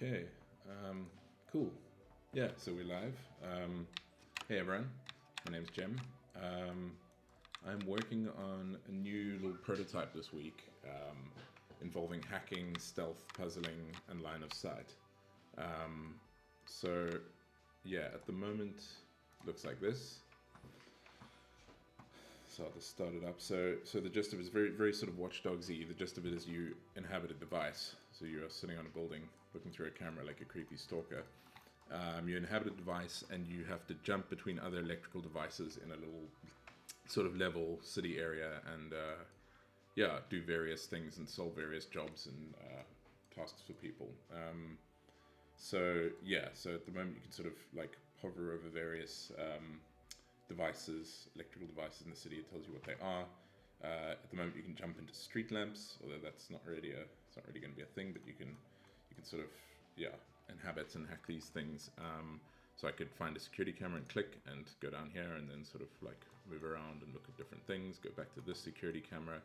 Okay, cool. Yeah, so we're live. Hey everyone, my name's Jim. I'm working on a new little prototype this week involving hacking, stealth, puzzling, and line of sight. So, yeah, at the moment, it looks like this. So I'll just start it up. So the gist of it is very, very sort of Watch Dogs-y. The gist of it is you inhabit a device. So you're sitting on a building, looking through a camera like a creepy stalker. You inhabit a device, and you have to jump between other electrical devices in a little sort of level city area, and do various things and solve various jobs and tasks for people. So at the moment you can sort of like hover over various devices, electrical devices in the city. It tells you what they are. At the moment, you can jump into street lamps, although that's not really going to be a thing. But you can sort of inhabit and hack these things. So I could find a security camera and click and go down here and then sort of like move around and look at different things. Go back to this security camera.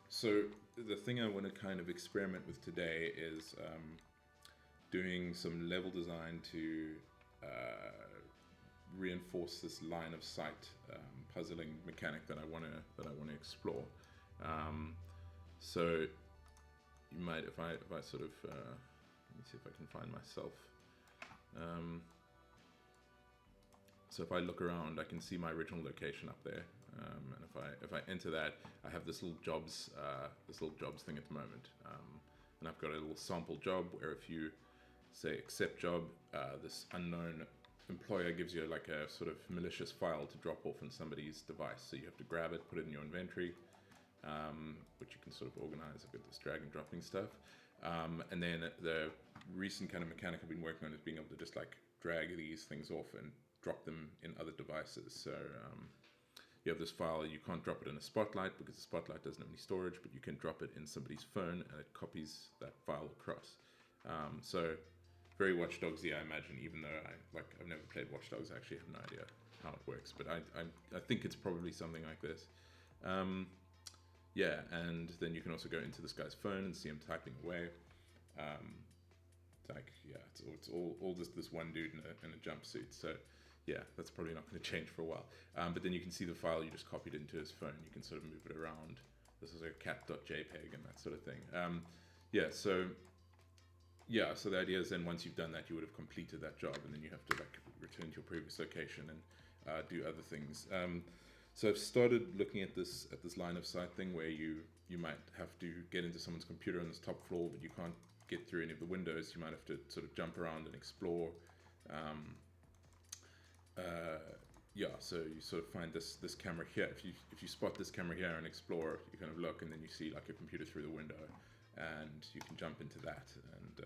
So the thing I want to kind of experiment with today is doing some level design to reinforce this line of sight puzzling mechanic that I want to explore. So you might, if I sort of let me see if I can find myself. So if I look around, I can see my original location up there, and if I enter that, I have this little jobs thing at the moment, and I've got a little sample job where if you say accept job, this unknown employer gives you like a sort of malicious file to drop off on somebody's device. So you have to grab it, put it in your inventory, which you can sort of organize. I've got this drag and dropping stuff. And then the recent kind of mechanic I've been working on is being able to just like drag these things off and drop them in other devices. So you have this file, you can't drop it in a Spotlight because the Spotlight doesn't have any storage, but you can drop it in somebody's phone and it copies that file across. So very Watch Dogs-y, I imagine, even though I've never played Watch Dogs. I actually have no idea how it works, but I think it's probably something like this. And then you can also go into this guy's phone and see him typing away. It's all just this one dude in a jumpsuit. So yeah, that's probably not going to change for a while. But then you can see the file you just copied into his phone. You can sort of move it around. This is a cat.jpg and that sort of thing. So the idea is then once you've done that, you would have completed that job, and then you have to like return to your previous location and do other things. So I've started looking at this line of sight thing where you might have to get into someone's computer on this top floor, but you can't get through any of the windows. You might have to sort of jump around and explore. So you sort of find this camera here. If you spot this camera here and explore, you kind of look, and then you see like a computer through the window. And you can jump into that, and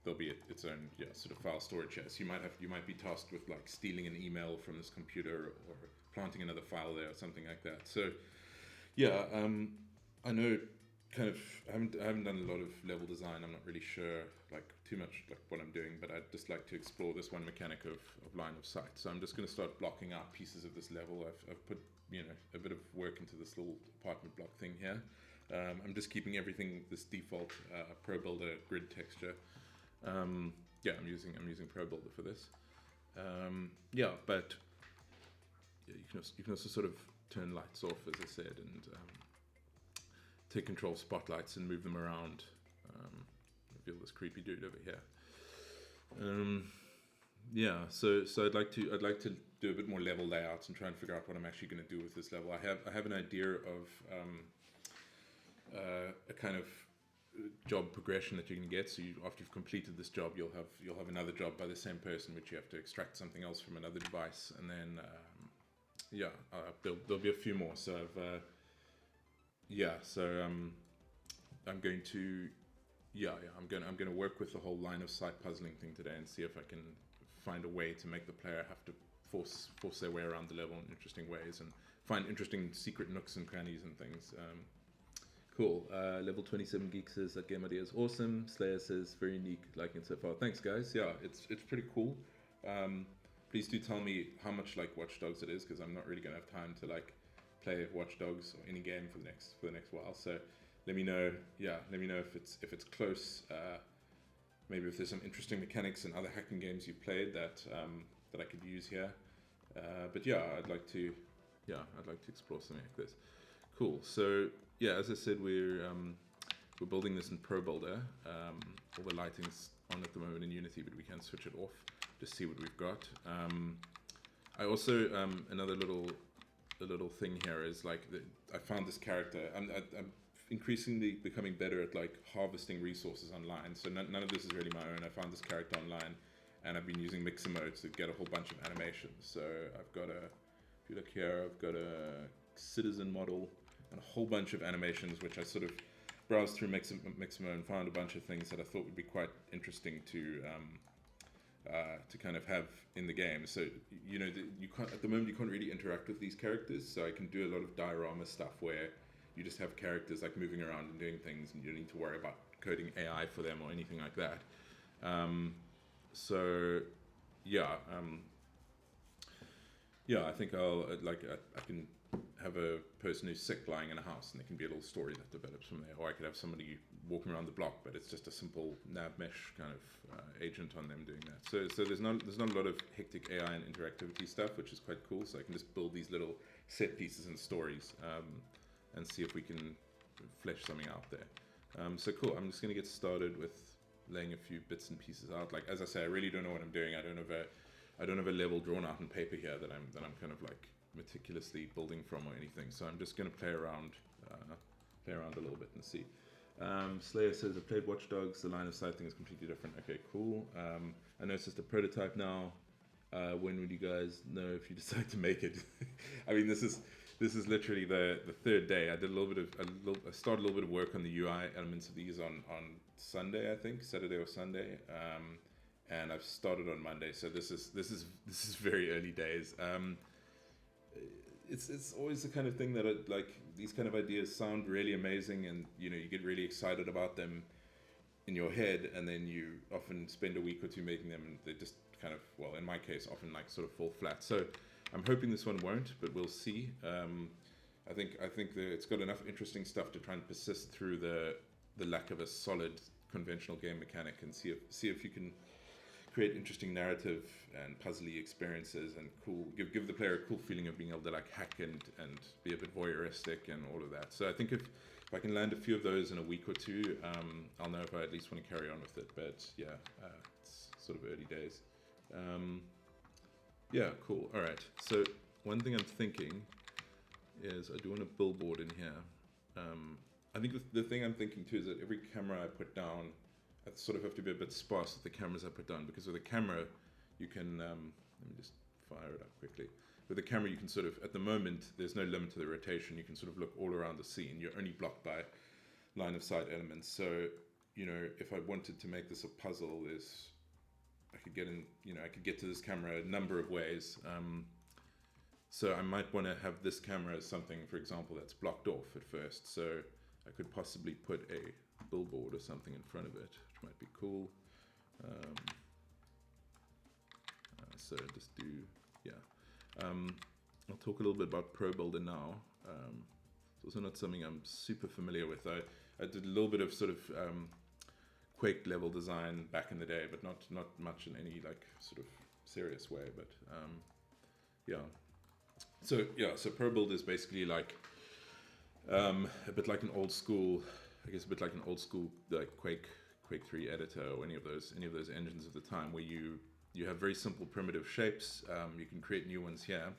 there'll be its own sort of file storage here. So you might be tasked with like stealing an email from this computer or planting another file there or something like that. So I know kind of I haven't done a lot of level design. I'm not really sure like too much like what I'm doing, but I'd just like to explore this one mechanic of line of sight. So I'm just going to start blocking out pieces of this level. I've put a bit of work into this little apartment block thing here. I'm just keeping everything this default ProBuilder grid texture. I'm using ProBuilder for this. But you can also sort of turn lights off, as I said, and take control of spotlights and move them around. Reveal this creepy dude over here. So I'd like to do a bit more level layouts and try and figure out what I'm actually going to do with this level. I have an idea of a kind of job progression that you can get. So after you've completed this job, you'll have another job by the same person, which you have to extract something else from another device, and then there'll be a few more. So I'm going to I'm going to work with the whole line of sight puzzling thing today and see if I can find a way to make the player have to force their way around the level in interesting ways and find interesting secret nooks and crannies and things. Cool. Level 27 Geek says that game idea is awesome. Slayer says very unique, liking it so far. Thanks, guys. Yeah, it's pretty cool. Please do tell me how much like Watch Dogs it is, because I'm not really gonna have time to like play Watch Dogs or any game for the next while. So let me know. Yeah, let me know if it's close. maybe if there's some interesting mechanics in other hacking games you've played that that I could use here. But yeah, I'd like to explore something like this. Cool. So yeah, as I said, we're building this in ProBuilder. All the lighting's on at the moment in Unity, but we can switch it off to see what we've got. I also another little thing here is like I found this character. I'm increasingly becoming better at like harvesting resources online. So none of this is really my own. I found this character online, and I've been using mixer mode to get a whole bunch of animations. So I've got if you look here, I've got a citizen model and a whole bunch of animations, which I sort of browsed through mixer mode and found a bunch of things that I thought would be quite interesting to kind of have in the game. So you know, you can't at the moment you can't really interact with these characters. So I can do a lot of diorama stuff where you just have characters like moving around and doing things, and you don't need to worry about coding AI for them or anything like that. So yeah, I think I can have a person who's sick lying in a house, and there can be a little story that develops from there. Or I could have somebody walking around the block, but it's just a simple nav mesh kind of agent on them doing that. So there's not a lot of hectic AI and interactivity stuff, which is quite cool. So I can just build these little set pieces and stories, and see if we can flesh something out there. So cool. I'm just going to get started with laying a few bits and pieces out. Like as I say, I really don't know what I'm doing. I don't have a level drawn out on paper here that I'm kind of like meticulously building from or anything. So I'm just going to play around a little bit and see. Slayer says, I played Watch Dogs. The line of sight thing is completely different. Okay, cool. I know it's just a prototype now. When would you guys know if you decide to make it? I mean, this is literally the third day. I started a little bit of work on the UI elements of these on Sunday, I think, Saturday or Sunday, and I've started on Monday. So this is very early days. It's always the kind of thing that like these kind of ideas sound really amazing, and you know you get really excited about them in your head, and then you often spend a week or two making them, and they just kind of, well, in my case, often like sort of fall flat. So I'm hoping this one won't, but we'll see. I think that it's got enough interesting stuff to try and persist through the lack of a solid conventional game mechanic, and see if you can create interesting narrative and puzzly experiences, and give the player a cool feeling of being able to like hack and be a bit voyeuristic and all of that. So I think if I can land a few of those in a week or two, I'll know if I at least want to carry on with it. But yeah, it's sort of early days. Yeah, cool. All right. So one thing I'm thinking is I do want a billboard in here. I think the thing I'm thinking too is that every camera I put down, I sort of have to be a bit sparse with the cameras I put down, because with a camera you can, let me just fire it up quickly. With a camera you can sort of, at the moment, there's no limit to the rotation. You can sort of look all around the scene. You're only blocked by line of sight elements. So, you know, if I wanted to make this a puzzle, I could get to this camera a number of ways. So I might want to have this camera as something, for example, that's blocked off at first. So I could possibly put a billboard or something in front of it, which might be cool. So just do, yeah. I'll talk a little bit about ProBuilder now. It's also not something I'm super familiar with. I did a little bit of sort of Quake level design back in the day, but not much in any like sort of serious way. But yeah. So ProBuilder is basically like a bit like an old school, I guess a bit like an old school like Quake 3 editor, or any of those engines of the time, where you have very simple primitive shapes. You can create new ones here.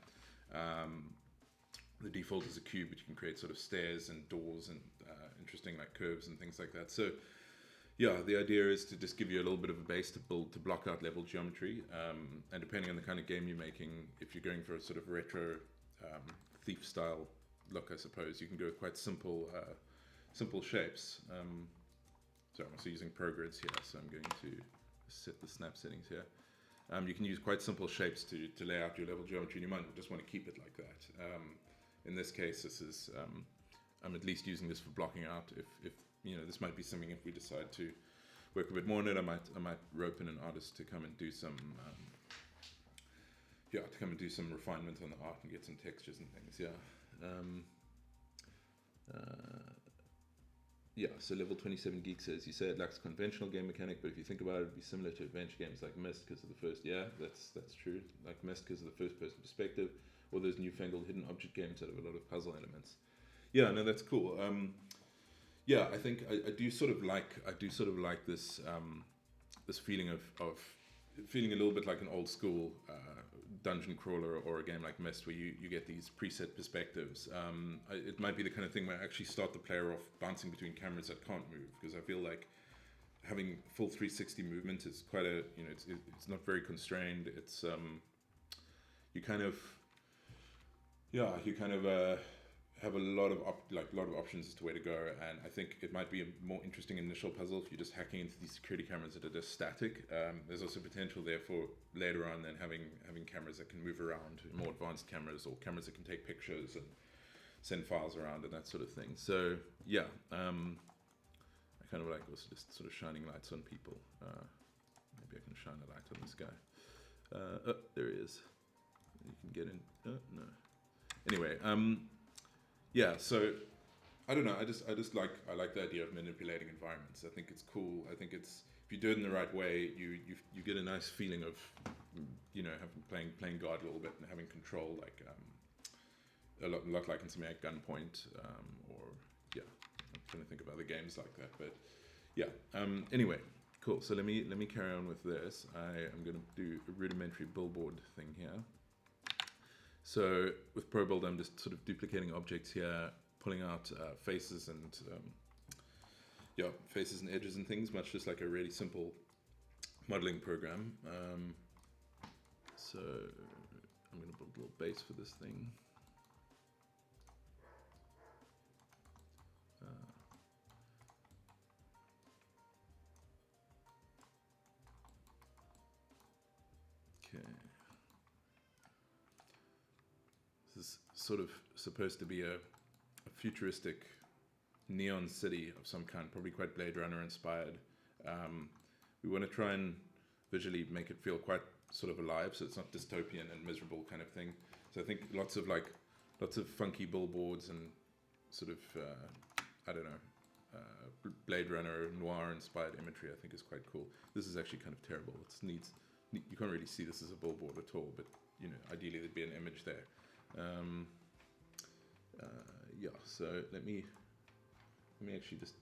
The default is a cube, but you can create sort of stairs and doors and interesting like curves and things like that. So yeah, the idea is to just give you a little bit of a base to block out level geometry. And depending on the kind of game you're making, if you're going for a sort of retro thief style look, I suppose, you can go with quite simple shapes. So I'm also using ProGrids here, so I'm going to set the snap settings here. You can use quite simple shapes to lay out your level geometry, and you might just want to keep it like that. In this case, this is I'm at least using this for blocking out. If you know, this might be something, if we decide to work a bit more on it, I might rope in an artist to come and do some refinement on the art and get some textures and things. Yeah. Yeah, so Level 27 Geek says, you say it lacks conventional game mechanic, but if you think about it, it'd be similar to adventure games like Myst because of the first, yeah, that's true. Like Myst because of the first person perspective, or those newfangled hidden object games that have a lot of puzzle elements. Yeah, no, that's cool. Yeah, I think I do sort of like this this feeling of feeling a little bit like an old school dungeon crawler or a game like Myst where you get these preset perspectives. It might be the kind of thing where I actually start the player off bouncing between cameras that can't move, because I feel like having full 360 movement is quite a, it's not very constrained. It's you kind of have a lot of options as to where to go, and I think it might be a more interesting initial puzzle if you're just hacking into these security cameras that are just static. There's also potential there for later on then having cameras that can move around, more advanced cameras, or cameras that can take pictures and send files around and that sort of thing. So yeah, I kind of like also just sort of shining lights on people. Maybe I can shine a light on this guy. Oh, there he is. You can get in. Oh, no. Anyway, yeah, so I don't know. I like the idea of manipulating environments. I think it's cool. I think it's, if you do it in the right way, you get a nice feeling of, having playing God a little bit and having control, like a lot like in something like Gunpoint, or yeah, I'm trying to think of other games like that. But yeah. Anyway, cool. So let me carry on with this. I am going to do a rudimentary billboard thing here. So with ProBuild, I'm just sort of duplicating objects here, pulling out faces and faces and edges and things, much just like a really simple modeling program. So I'm going to build a little base for this thing. Okay. This is sort of supposed to be a futuristic neon city of some kind, probably quite Blade Runner inspired. We want to try and visually make it feel quite sort of alive, so it's not dystopian and miserable kind of thing. So I think lots of funky billboards and sort of Blade Runner noir inspired imagery, I think is quite cool. This is actually kind of terrible. You can't really see this as a billboard at all, but ideally there'd be an image there. Yeah, so let me actually just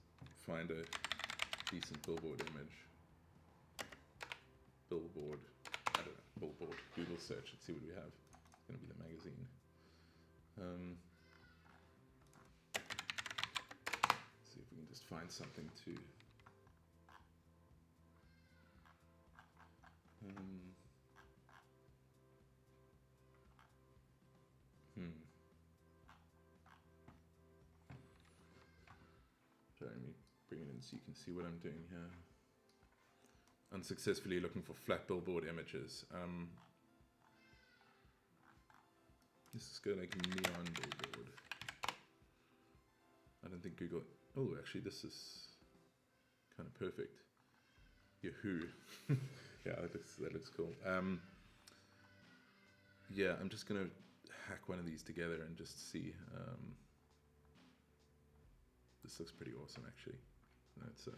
find a decent billboard image. Billboard, I don't know, billboard, Google search, let's see what we have. It's going to be the magazine. See if we can just find something to... Sorry, let me bring it in so you can see what I'm doing here. Unsuccessfully looking for flat billboard images. This is good, like neon billboard. I don't think Google... Oh, actually, this is kind of perfect. Yahoo. Yeah, that looks cool. Yeah, I'm just going to hack one of these together and just see. This looks pretty awesome, actually. That's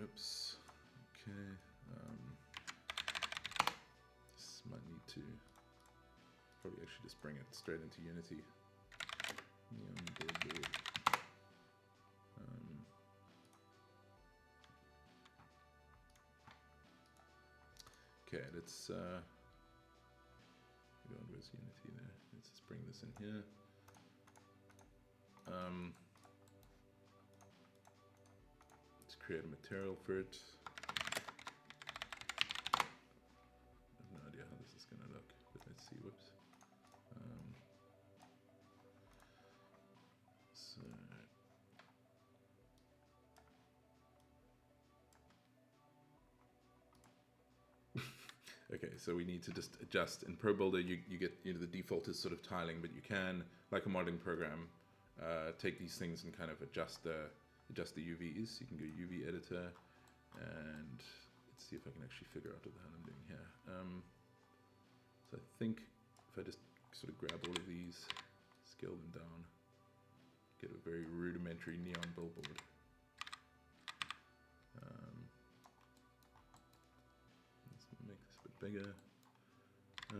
oops. Okay. This might need to probably actually just bring it straight into Unity. Neon billboard. Okay, let's go on to Unity there. Let's just bring this in here. Let's create a material for it. I have no idea how this is going to look, but let's see. Whoops. So okay, so we need to just adjust. In ProBuilder, you get, the default is sort of tiling, but you can, like a modeling program, take these things and kind of adjust the UVs. You can go UV editor, and let's see if I can actually figure out what the hell I'm doing here. So I think if I just sort of grab all of these, scale them down, get a very rudimentary neon billboard. Let's make this a bit bigger. So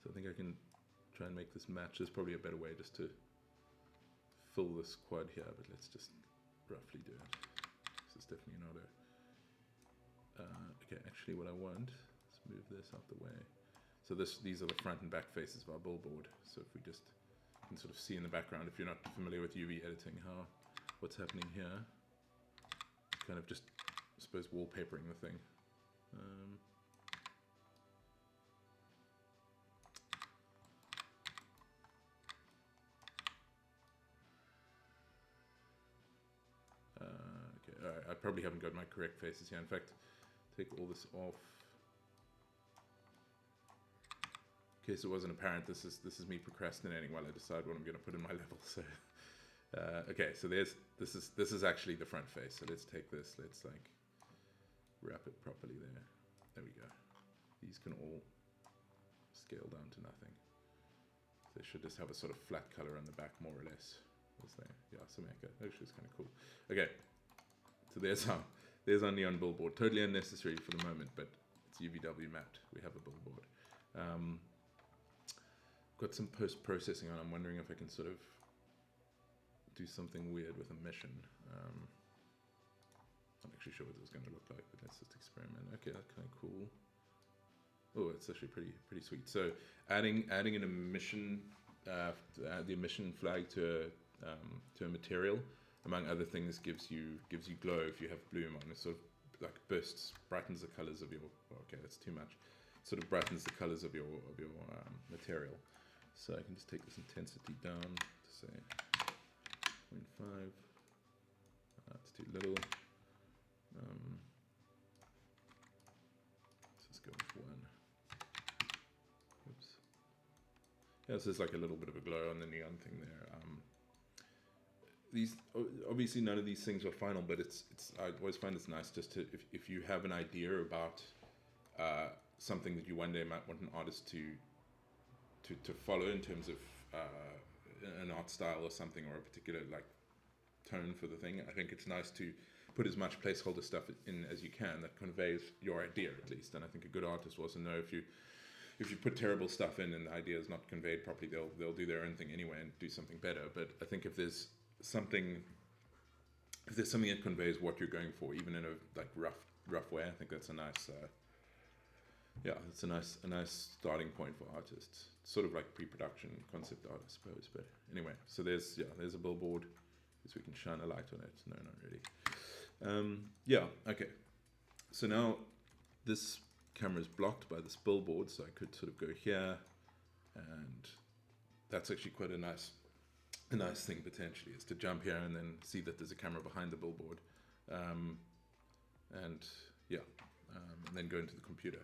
I think I can try and make this match. There's probably a better way just to fill this quad here, but let's just roughly do it. This is definitely not a... okay, actually what I want, let's move this out the way. So these are the front and back faces of our billboard. So if we just can sort of see in the background, if you're not familiar with UV editing, what's happening here, kind of just, I suppose, wallpapering the thing. Okay, I probably haven't got my correct faces here. In fact, take all this off. In case it wasn't apparent, this is me procrastinating while I decide what I'm going to put in my level. So, okay, so this is actually the front face. So let's take this. Let's like wrap it properly there. There we go. These can all scale down to nothing. They should just have a sort of flat color on the back, more or less. Yeah, Sameka. Actually, it's kind of cool. Okay, so there's our neon billboard. Totally unnecessary for the moment, but it's UVW mapped. We have a billboard. Got some post-processing on. I'm wondering if I can sort of do something weird with a mission. I'm not actually sure what this is going to look like, but let's just experiment. Okay, that's kind of cool. Oh, it's actually pretty sweet. So adding an emission, the emission flag to a material, among other things, gives you glow if you have bloom on. It sort of like bursts, brightens the colors of your. Okay, that's too much. Sort of brightens the colors of your material. So I can just take this intensity down to say 0.5. That's too little. Let's just go with 1. Oops. Yeah, so there's like a little bit of a glow on the neon thing there. These obviously none of these things are final, but I always find it's nice just to if you have an idea about something that you one day might want an artist to follow in terms of an art style or something, or a particular like tone for the thing. I think it's nice to put as much placeholder stuff in as you can that conveys your idea at least. And I think a good artist will also know if you put terrible stuff in and the idea is not conveyed properly, they'll do their own thing anyway and do something better. But I think if there's something that conveys what you're going for, even in a like rough way, I think that's a nice it's a nice starting point for artists. Sort of like pre-production concept art, I suppose. But anyway, so there's a billboard. Guess we can shine a light on it. No, not really. Okay. So now this camera is blocked by this billboard, so I could sort of go here, and that's actually quite a nice thing potentially, is to jump here and then see that there's a camera behind the billboard, and then go into the computer.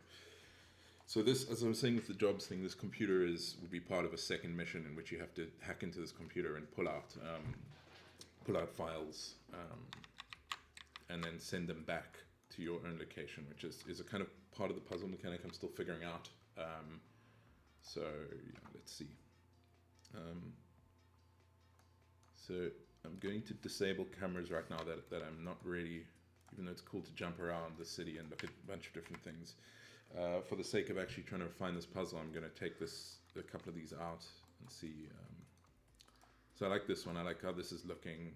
So this, as I was saying with the jobs thing, this computer would be part of a second mission in which you have to hack into this computer and pull out files, and then send them back to your own location, which is a kind of part of the puzzle mechanic I'm still figuring out. So yeah, let's see. So I'm going to disable cameras right now that I'm not really, even though it's cool to jump around the city and look at a bunch of different things. For the sake of actually trying to find this puzzle, I'm going to take a couple of these out and see. So I like this one. I like how this is looking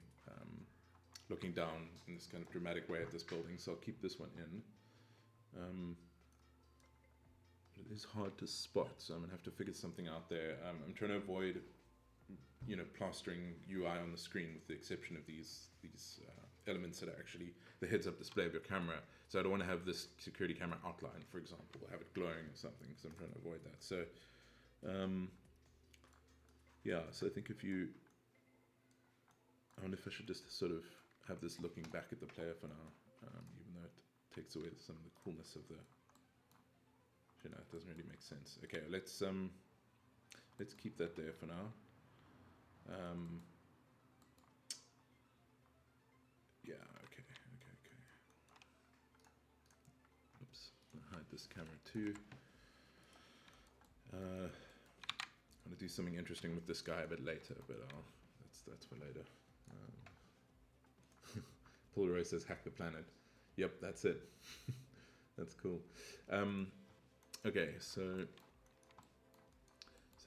down in this kind of dramatic way at this building. So I'll keep this one in. It is hard to spot, so I'm going to have to figure something out there. I'm trying to avoid, plastering UI on the screen, with the exception of these elements that are actually the heads-up display of your camera. So I don't want to have this security camera outline, for example, or have it glowing or something, because I'm trying to avoid that. So, so I think I wonder if I should just sort of have this looking back at the player for now, even though it takes away some of the coolness of the, it doesn't really make sense. Okay, let's keep that there for now. Okay. Oops, I'll hide this camera too. I'm going to do something interesting with this guy a bit later, but that's for later. Paul Roy says hack the planet. Yep, that's it. That's cool. Okay, so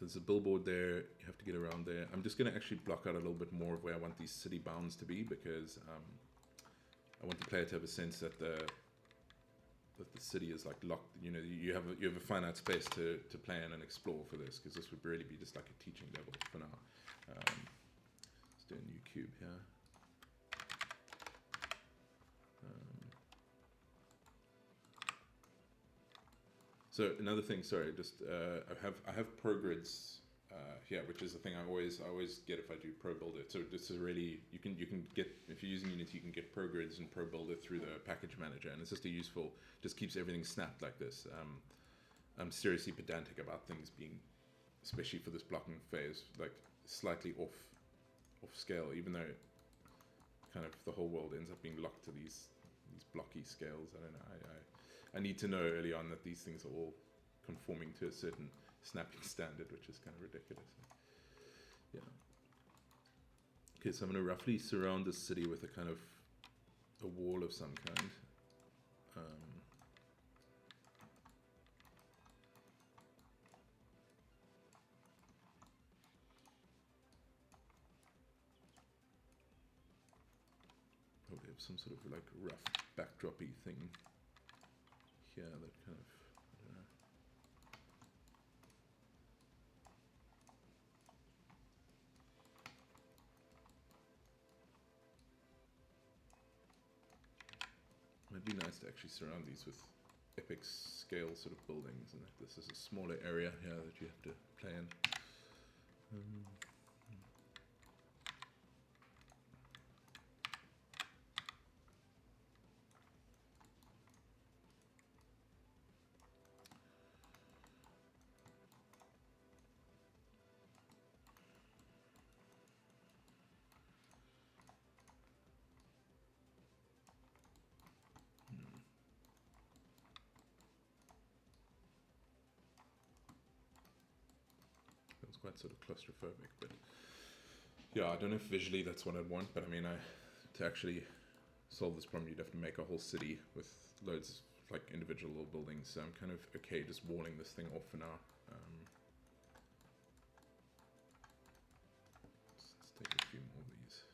there's a billboard there. You have to get around there. I'm just going to actually block out a little bit more of where I want these city bounds to be, because I want the player to have a sense that the city is like locked. You know, you have a finite space to plan and explore for this, because this would really be just like a teaching level for now. Let's do a new cube here. So another thing, sorry, just I have ProGrids here, which is the thing I always get if I do ProBuilder. So this is really, you can get, if you're using Unity, you can get ProGrids and ProBuilder through the package manager, and it's just a useful, just keeps everything snapped like this. I'm seriously pedantic about things being, especially for this blocking phase, like slightly off scale, even though kind of the whole world ends up being locked to these blocky scales. I don't know. I need to know early on that these things are all conforming to a certain snapping standard, which is kind of ridiculous. Yeah. Okay, so I'm going to roughly surround this city with a kind of a wall of some kind. Probably have some sort of like rough backdrop-y thing here that kind of, I don't know. It'd be nice to actually surround these with epic scale sort of buildings, and this is a smaller area here that you have to play in. It's quite sort of claustrophobic, but yeah, I don't know if visually that's what I'd want, but I mean, to actually solve this problem, you'd have to make a whole city with loads of like individual little buildings, so I'm kind of okay just walling this thing off for now. Let's take a few more of these.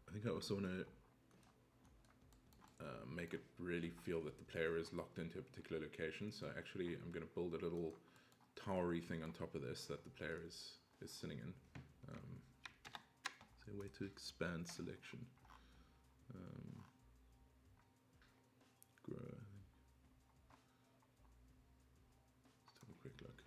I think I also want to make it really feel that the player is locked into a particular location. So actually, I'm going to build a little towery thing on top of this that the player is sitting in. So a way to expand selection. Grow, I think. Let's have a quick look.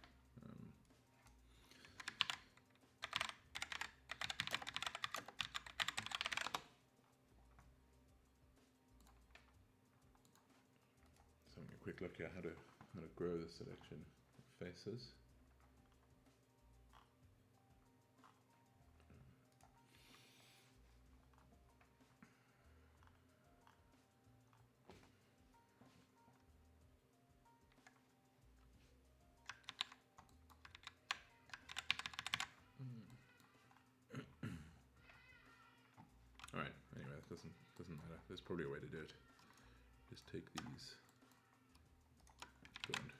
So having a quick look at how to grow the selection of faces. Alright, anyway, that doesn't matter. There's probably a way to do it. Just take these. Don't.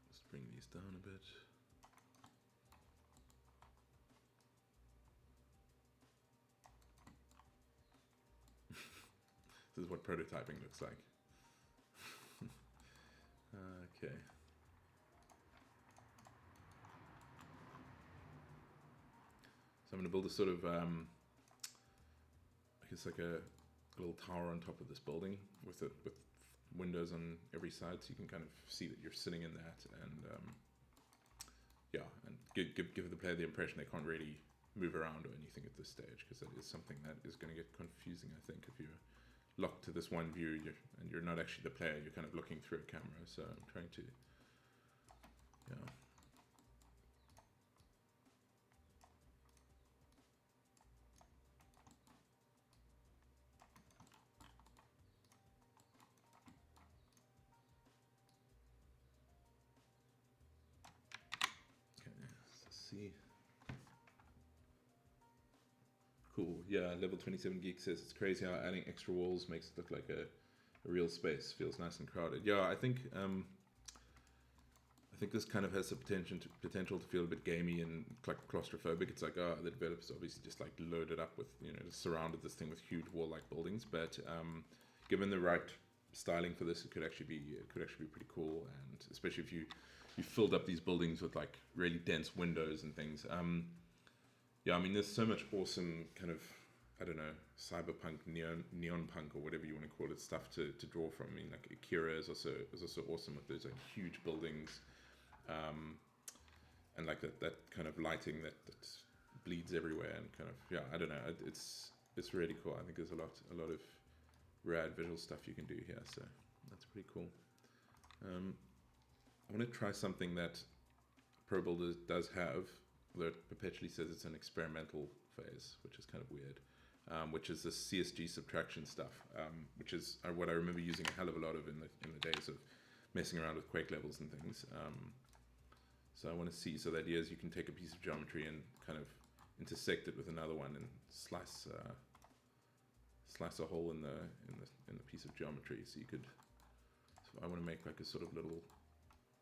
Let's bring these down a bit. This is what prototyping looks like. Okay. So I'm going to build a sort of, I guess like a little tower on top of this building with windows on every side, so you can kind of see that you're sitting in that, and yeah, and give the player the impression they can't really move around or anything at this stage, because that is something that is going to get confusing, I think, if you're locked to this one view and you're not actually the player, you're kind of looking through a camera. So I'm trying to, yeah. Okay, let's see. Cool. Yeah, level 27 Geek says it's crazy how adding extra walls makes it look like a real space. Feels nice and crowded. Yeah, I think this kind of has the potential to feel a bit gamey and claustrophobic. It's like, the developers obviously just like loaded up with, just surrounded this thing with huge wall-like buildings. But given the right styling for this, it could actually be pretty cool. And especially if you filled up these buildings with like really dense windows and things. Yeah, I mean, there's so much awesome kind of, I don't know, cyberpunk, neon punk, or whatever you want to call it, stuff to draw from. I mean, like Akira is also awesome with those like huge buildings, and like that kind of lighting that bleeds everywhere, and kind of, yeah, I don't know, it's really cool. I think there's a lot of rad visual stuff you can do here, so that's pretty cool. I want to try something that ProBuilder does have, although it perpetually says it's an experimental phase, which is kind of weird, which is the CSG subtraction stuff, which is what I remember using a hell of a lot of in the days of messing around with Quake levels and things. So I want to see, so the idea is you can take a piece of geometry and kind of intersect it with another one and slice a hole in the piece of geometry. So you could, so I want to make like a sort of little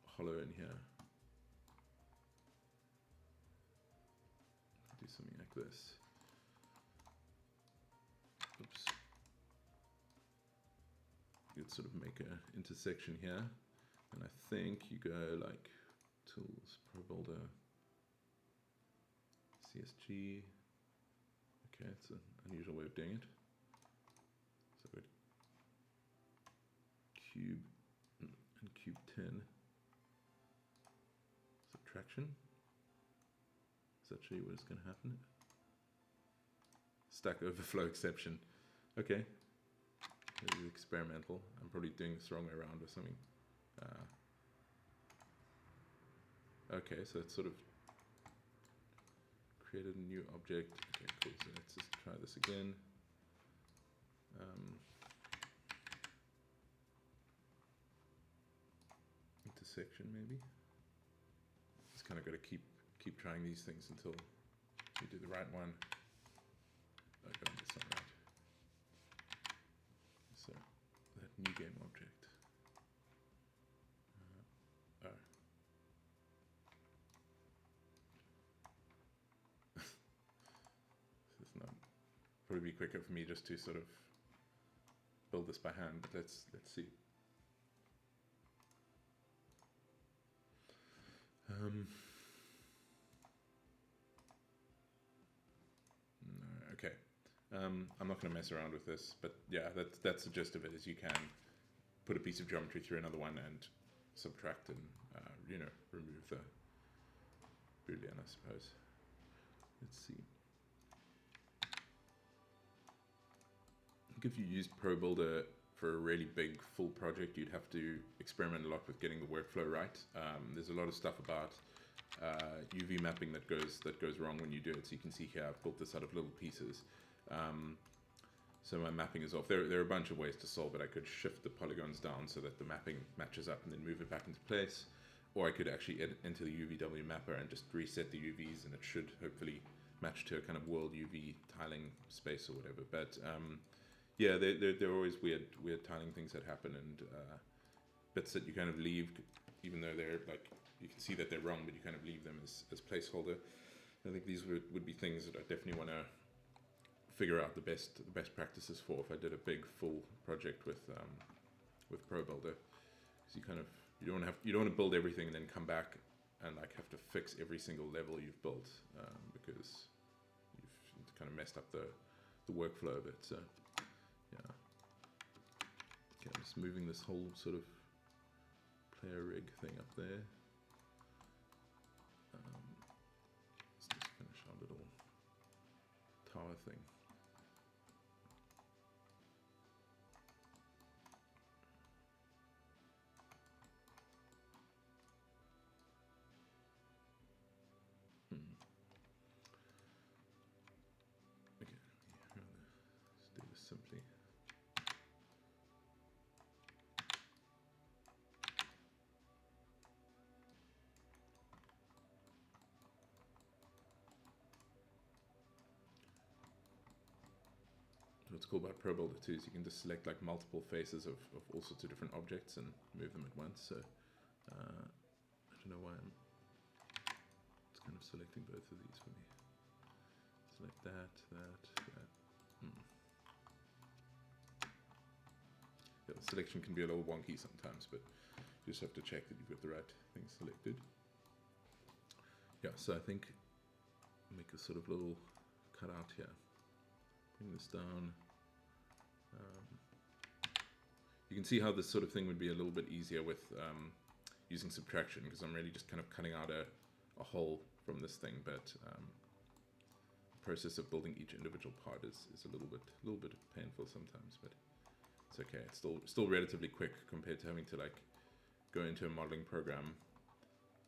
hollow in here. Do something like this. Oops. You'd sort of make an intersection here, and I think you go like tools, ProBuilder, CSG. Okay, it's an unusual way of doing it. So we'd cube and cube 10 subtraction. Is that show you what is going to happen? Stack overflow exception. Okay. This is experimental. I'm probably doing this the wrong way around or something. Okay, so it's sort of created a new object. Okay, cool. So let's just try this again. Intersection maybe. Just kind of got to keep trying these things until you do the right one. I got this one right. So that new game object. This is not probably be quicker for me just to sort of build this by hand, but let's see. Okay. I'm not going to mess around with this, but yeah, that's the gist of it. Is you can put a piece of geometry through another one and subtract and remove the boolean, I suppose. Let's see. I think if you use ProBuilder for a really big full project, you'd have to experiment a lot with getting the workflow right. There's a lot of stuff about UV mapping that goes wrong when you do it. So you can see here I've built this out of little pieces. So my mapping is off. There are a bunch of ways to solve it. I could shift the polygons down so that the mapping matches up and then move it back into place. Or I could actually enter the UVW mapper and just reset the UVs, and it should hopefully match to a kind of world UV tiling space or whatever. But yeah, there are always weird tiling things that happen, and bits that you kind of leave, even though they're like, you can see that they're wrong, but you kind of leave them as placeholder. I think these would be things that I definitely want to figure out the best practices for if I did a big full project with ProBuilder, because you don't want to build everything and then come back and like have to fix every single level you've built, because you've kind of messed up the workflow of it. So yeah, okay, I'm just moving this whole sort of player rig thing up there. Let's just finish our little tower thing. Okay, let's do this simply. What's cool about ProBuilder too is you can just select like multiple faces of all sorts of different objects and move them at once. So I don't know why it's kind of selecting both of these for me. Select that. Yeah, the selection can be a little wonky sometimes, but you just have to check that you've got the right thing selected. Yeah, so I think make a sort of little cutout here. Bring this down. You can see how this sort of thing would be a little bit easier with using subtraction, because I'm really just kind of cutting out a hole from this thing, but the process of building each individual part is a little bit painful sometimes, but it's okay. It's still relatively quick compared to having to like go into a modeling program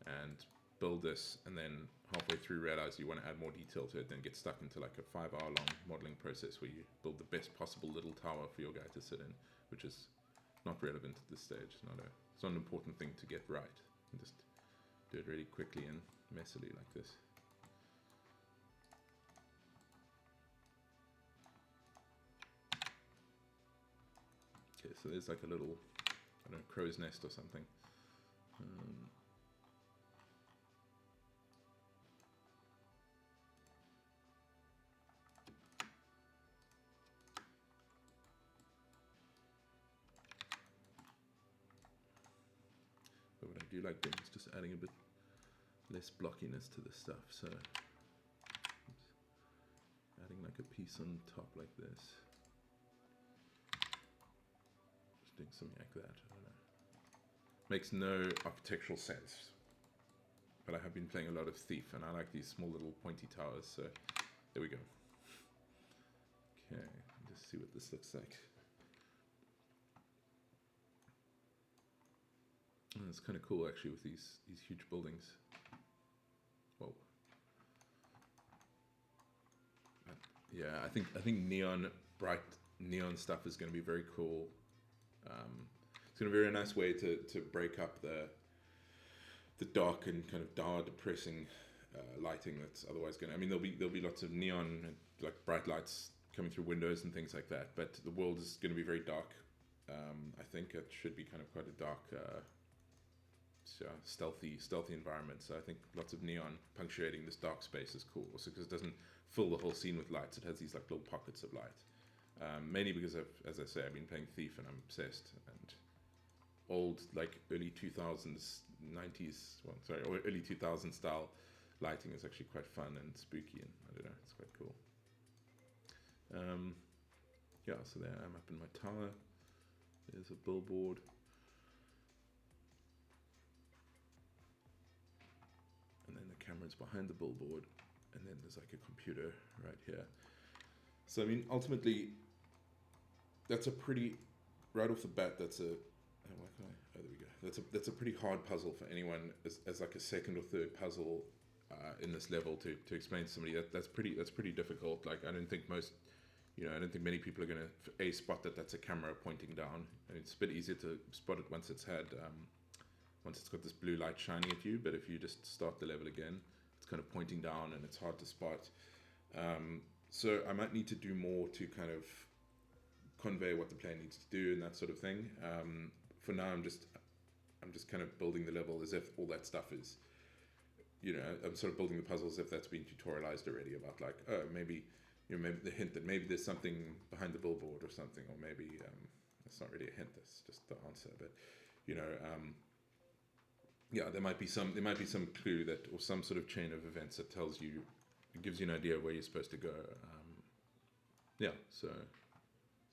and build this, and then halfway through realize you want to add more detail to it, then get stuck into like a 5-hour long modeling process where you build the best possible little tower for your guy to sit in, which is not relevant at this stage. It's not an important thing to get right. You just do it really quickly and messily like this. Okay, so there's like a little, I don't know, crow's nest or something. But what I do like doing is just adding a bit less blockiness to the stuff. So adding like a piece on top like this. Just doing something like that. I don't know. Makes no architectural sense. But I have been playing a lot of Thief, and I like these small little pointy towers. So there we go. Okay, just see what this looks like. And it's kind of cool actually with these huge buildings. Whoa. Yeah, I think bright neon stuff is going to be very cool. It's going to be a very nice way to break up the dark and kind of dour, depressing lighting that's otherwise going to. I mean, there'll be lots of neon and like bright lights coming through windows and things like that. But the world is going to be very dark. I think it should be kind of quite a dark, stealthy environment. So I think lots of neon punctuating this dark space is cool. Also because it doesn't fill the whole scene with lights. It has these like little pockets of light. Mainly because as I say, I've been playing Thief and I'm obsessed. And old like early 2000s, 90s, or early 2000s style lighting is actually quite fun and spooky, and I don't know, it's quite cool. Yeah, so there I'm up in my tower. There's a billboard. And then the camera's behind the billboard, and then there's like a computer right here. So I mean, ultimately, that's a pretty, right off the bat, that's a, why can I, oh there we go. That's a pretty hard puzzle for anyone as like a second or third puzzle in this level to explain to somebody. That's pretty difficult. Like I don't think many people are going to spot that that's a camera pointing down. And it's a bit easier to spot it once it's got this blue light shining at you. But if you just start the level again, it's kind of pointing down and it's hard to spot. So I might need to do more to kind of convey what the player needs to do and that sort of thing. For now, I'm just kind of building the level as if all that stuff is, I'm sort of building the puzzle as if that's been tutorialized already about like, oh, maybe maybe the hint that maybe there's something behind the billboard or something, or maybe it's not really a hint. That's just the answer. But yeah, there might be some clue that, or some sort of chain of events that tells you, it gives you an idea of where you're supposed to go. Yeah, so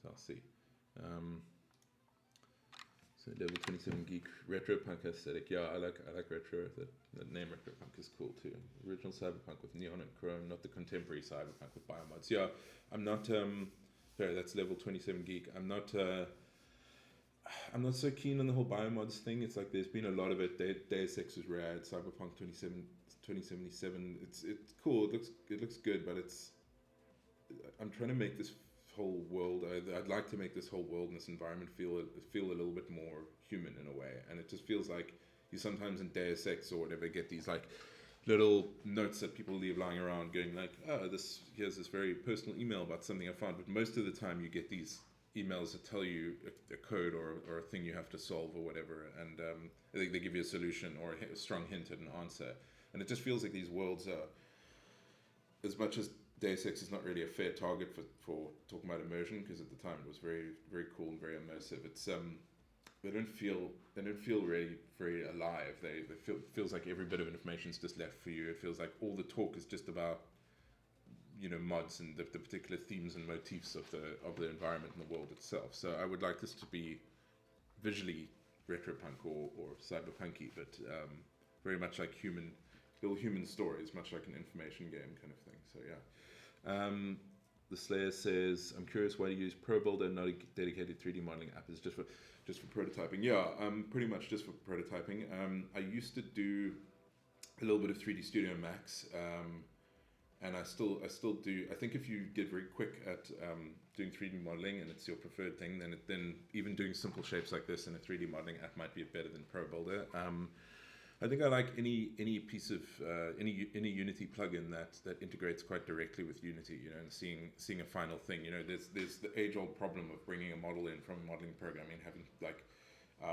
I'll see. So level 27 geek, retro punk aesthetic. Yeah, I like retro. That name retro punk is cool too. Original cyberpunk with neon and chrome, not the contemporary cyberpunk with biomods. Yeah, I'm not. Sorry, that's level 27 geek. I'm not so keen on the whole biomods thing. It's like there's been a lot of it. Deus Ex is rad. Cyberpunk 2077. It's cool. It looks good, but I'm trying to make this whole world. I'd like to make this whole world and this environment feel a little bit more human in a way. And it just feels like you sometimes in Deus Ex or whatever get these like little notes that people leave lying around, going like, oh, here's this very personal email about something I found. But most of the time you get these emails that tell you a code or a thing you have to solve or whatever, and I think they give you a solution or a strong hint at an answer. And it just feels like these worlds are, as much as Deus Ex is not really a fair target for talking about immersion, because at the time it was very, very cool and very immersive. It's they don't feel really very alive. Feels like every bit of information is just left for you. It feels like all the talk is just about mods and the particular themes and motifs of the environment and the world itself. So I would like this to be visually retropunk or cyberpunky, but very much like human stories, much like an information game kind of thing. So yeah. The Slayer says, I'm curious why you use ProBuilder, not a dedicated 3D modeling app. Is just for prototyping. Yeah, pretty much just for prototyping. I used to do a little bit of 3D Studio Max, and I still do. I think if you get very quick at doing 3D modeling and it's your preferred thing, then even doing simple shapes like this in a 3D modeling app might be better than ProBuilder. I think I like any piece of any Unity plugin that integrates quite directly with Unity, and seeing a final thing. There's the age-old problem of bringing a model in from modeling programming, having like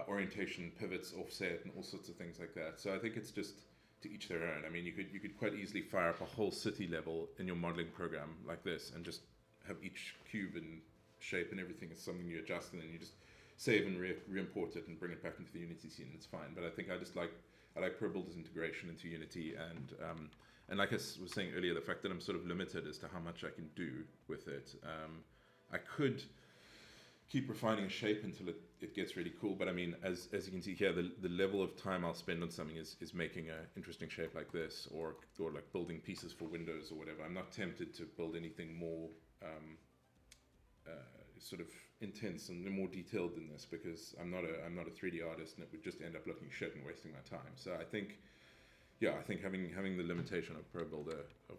orientation, pivots, offset, and all sorts of things like that. So I think it's just to each their own. I mean, you could quite easily fire up a whole city level in your modeling program like this, and just have each cube and shape and everything is something you adjust, and then you just save and re-import it and bring it back into the Unity scene. It's fine. But I think I like ProBuilder's integration into Unity, and like I was saying earlier, the fact that I'm sort of limited as to how much I can do with it. I could keep refining a shape until it gets really cool, but I mean, as you can see here, the level of time I'll spend on something is making an interesting shape like this, or like building pieces for windows or whatever. I'm not tempted to build anything more sort of intense and more detailed than this, because I'm not a 3D artist, and it would just end up looking shit and wasting my time. So I think having the limitation of ProBuilder of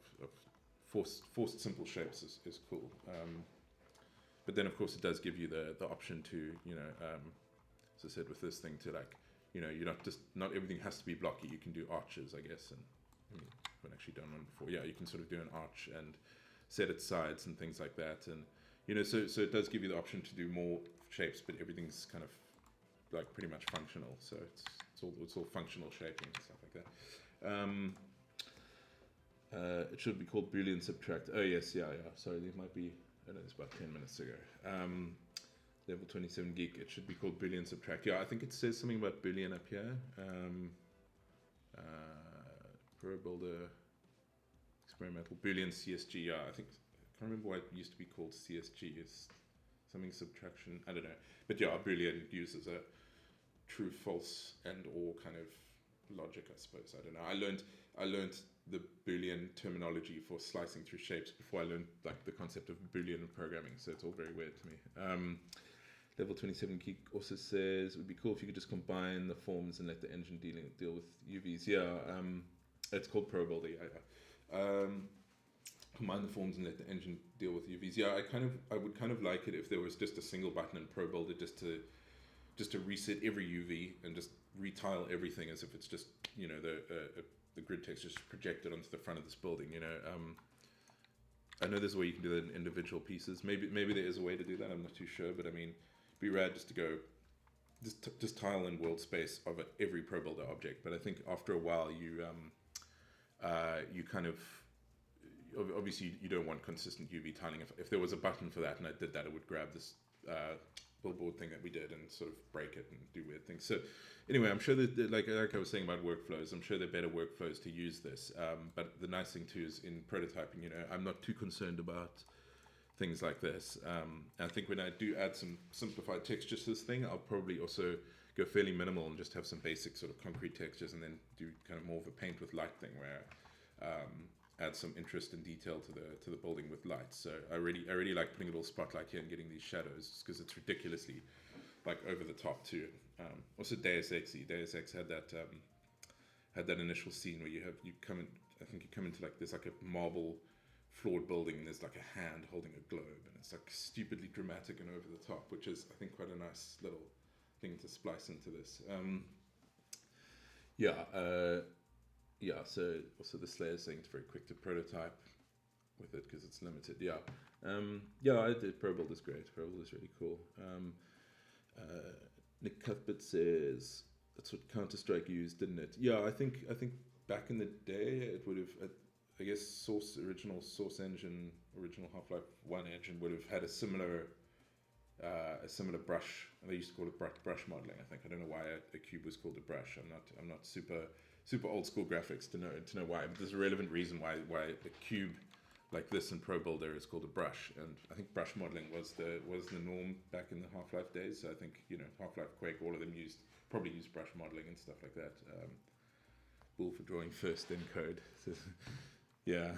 forced simple shapes is cool. But then of course it does give you the option to as I said with this thing, to like not everything has to be blocky. You can do arches, I guess, and I mean, I haven't actually done one before. Yeah, you can sort of do an arch and set its sides and things like that, and so it does give you the option to do more shapes, but everything's kind of like pretty much functional. So it's all functional shaping and stuff like that. It should be called Boolean subtract. Oh yes, yeah. Sorry, there might be. I know it's about 10 minutes ago. Level 27 geek. It should be called Boolean subtract. Yeah, I think it says something about Boolean up here. ProBuilder experimental Boolean CSG. Yeah, I think. I can't remember why it used to be called CSG. It's something subtraction. I don't know. But yeah, Boolean uses a true, false, and or kind of logic, I suppose. I don't know. I learned the Boolean terminology for slicing through shapes before I learned like the concept of Boolean programming. So it's all very weird to me. Level 27 geek also says it would be cool if you could just combine the forms and let the engine deal with UVs. Yeah, it's called ProBuilder. Combine the forms and let the engine deal with UVs. Yeah, I would kind of like it if there was just a single button in ProBuilder just to reset every UV and just retile everything as if it's just the grid text just projected onto the front of this building. I know there's a way you can do that in individual pieces. Maybe there is a way to do that. I'm not too sure, but I mean, it'd be rad just to go just tile in world space of every ProBuilder object. But I think after a while you kind of obviously you don't want consistent UV tiling. If there was a button for that and I did that, it would grab this billboard thing that we did and sort of break it and do weird things. So anyway, I'm sure that like I was saying about workflows, I'm sure there are better workflows to use this. But the nice thing too is in prototyping, I'm not too concerned about things like this. I think when I do add some simplified textures to this thing, I'll probably also go fairly minimal and just have some basic sort of concrete textures, and then do kind of more of a paint with light thing where add some interest and detail to the building with lights. So I really like putting a little spotlight here and getting these shadows because it's ridiculously like over the top too. Also Deus Ex had that initial scene where you come in. I think you come into like there's like a marble floored building and there's like a hand holding a globe and it's like stupidly dramatic and over the top, which is I think quite a nice little thing to splice into this. So also the Slayer saying it's very quick to prototype with it because it's limited. I did. ProBuild is great. ProBuild is really cool. Nick Cuthbert says that's what Counter-Strike used, didn't it? Yeah, I think back in the day it would have. I guess original Source engine, original Half-Life 1 engine would have had a similar brush. They used to call it brush modeling. I think I don't know why a cube was called a brush. I'm not super old school graphics to know why. But there's a relevant reason why a cube like this in ProBuilder is called a brush. And I think brush modeling was the norm back in the Half-Life days. So I think Half-Life, Quake, all of them probably used brush modeling and stuff like that. Bull for drawing first in code. Yeah.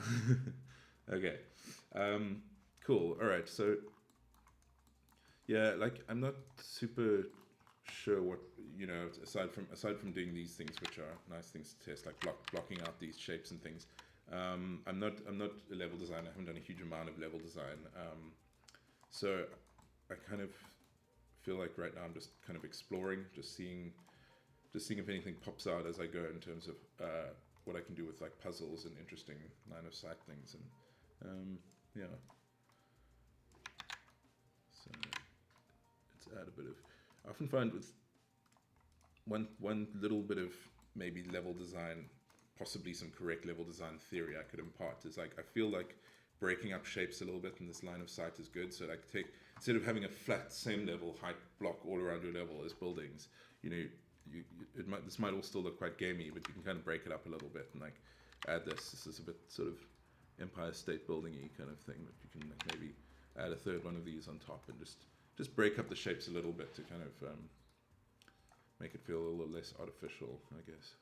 Okay. Cool. All right. So yeah, like I'm not super sure what aside from doing these things, which are nice things to test, like blocking out these shapes and things. I'm not a level designer. I haven't done a huge amount of level design. So I kind of feel like right now I'm just kind of exploring, just seeing if anything pops out as I go in terms of what I can do with like puzzles and interesting line of sight things, and so let's add a bit of. I often find with one little bit of maybe level design, possibly some correct level design theory I could impart is like I feel like breaking up shapes a little bit in this line of sight is good. So like instead of having a flat same level height block all around your level as buildings, this might all still look quite gamey, but you can kind of break it up a little bit and like add this. This is a bit sort of Empire State Building-y kind of thing, but you can like maybe add a third one of these on top and just break up the shapes a little bit to kind of make it feel a little less artificial, I guess.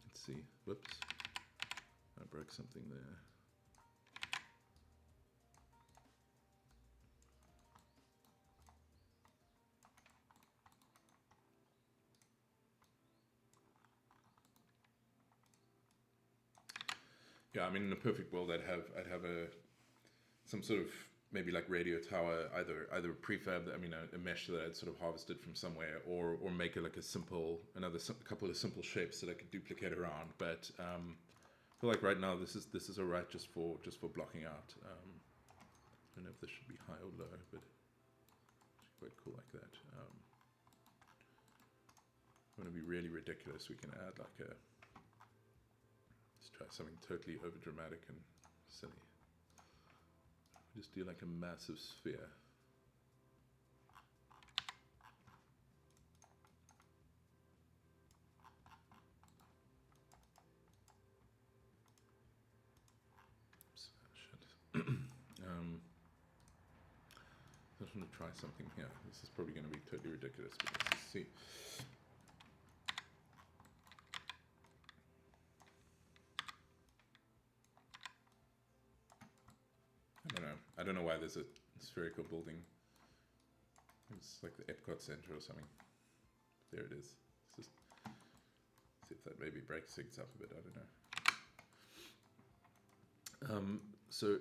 Let's see. Whoops. I broke something there. Yeah, I mean, in a perfect world, I'd have some sort of maybe like radio tower, either a prefab, a mesh that I'd sort of harvested from somewhere, or make it like a couple of simple shapes that I could duplicate around. But I feel like right now this is alright just for blocking out. I don't know if this should be high or low, but it's quite cool like that. I'm going to be really ridiculous. We can add like let's try something totally over dramatic and silly. Just do like a massive sphere. Oops, shit. I just want to try something here. This is probably going to be totally ridiculous, but let's see. I don't know why there's a spherical building. It's like the Epcot Center or something. There it is. Let's just see if that maybe breaks things up a bit. I don't know. So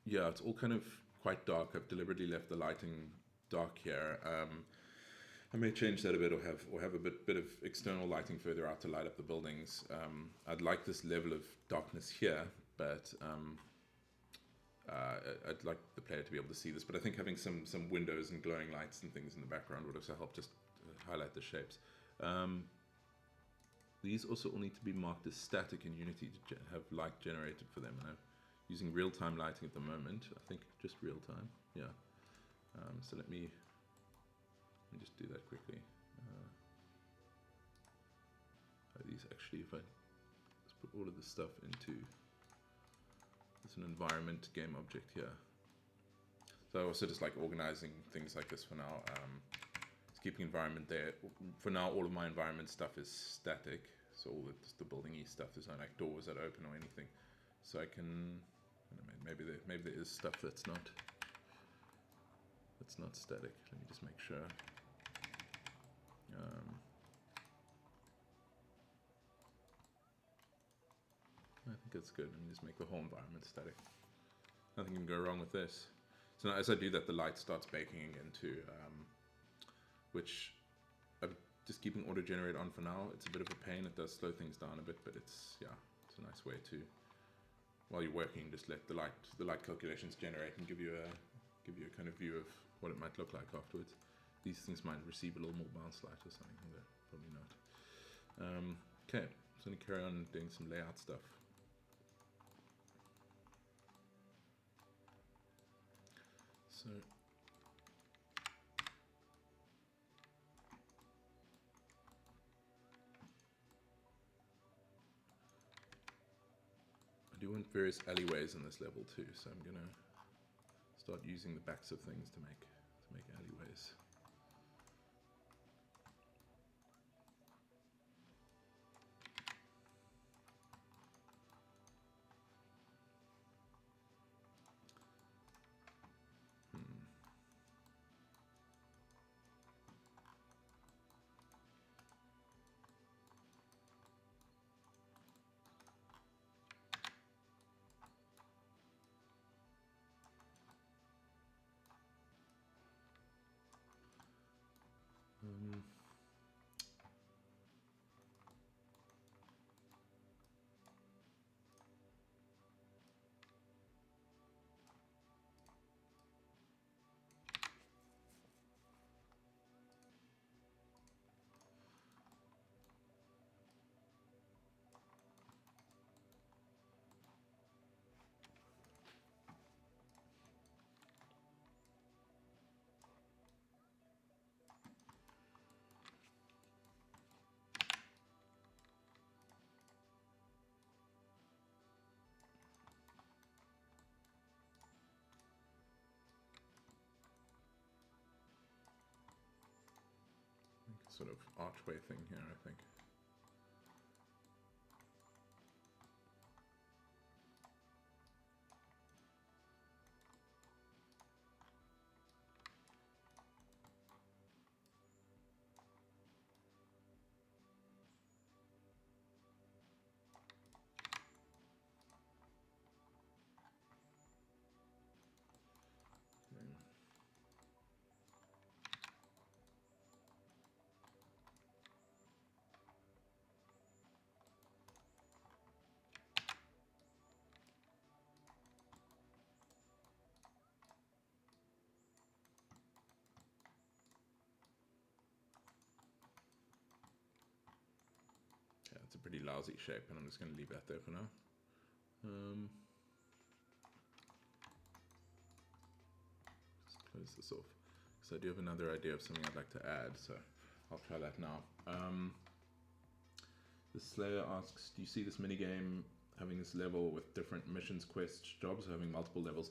yeah, it's all kind of quite dark. I've deliberately left the lighting dark here. I may change that a bit, or have a bit of external lighting further out to light up the buildings. I'd like this level of darkness here, but I'd like the player to be able to see this, but I think having some windows and glowing lights and things in the background would also help just highlight the shapes. These also all need to be marked as static in Unity to have light generated for them. And I'm using real-time lighting at the moment. I think just real-time. Yeah. So let me just do that quickly. These actually, if I just put all of this stuff into this an environment game object here. So I also just like organizing things like this for now. Just keeping environment there. For now, all of my environment stuff is static. So all the building-y stuff, there's no like doors that open or anything. So I can, maybe there is stuff that's not static. Let me just make sure. I think it's good. Let me just make the whole environment static. Nothing can go wrong with this. So now as I do that, the light starts baking into, which I'm just keeping auto-generate on for now. It's a bit of a pain. It does slow things down a bit, but it's a nice way to, while you're working, just let the light calculations generate and give you a kind of view of what it might look like afterwards. These things might receive a little more bounce light or something. Probably not. Okay, so I'm going to carry on doing some layout stuff. So I do want various alleyways in this level too, so I'm gonna start using the backs of things to make alleyways. Sort of archway thing here, I think. Yeah, it's a pretty lousy shape, and I'm just going to leave that there for now. Just close this off. So I do have another idea of something I'd like to add, so I'll try that now. The Slayer asks, do you see this minigame having this level with different missions, quests, jobs, or having multiple levels?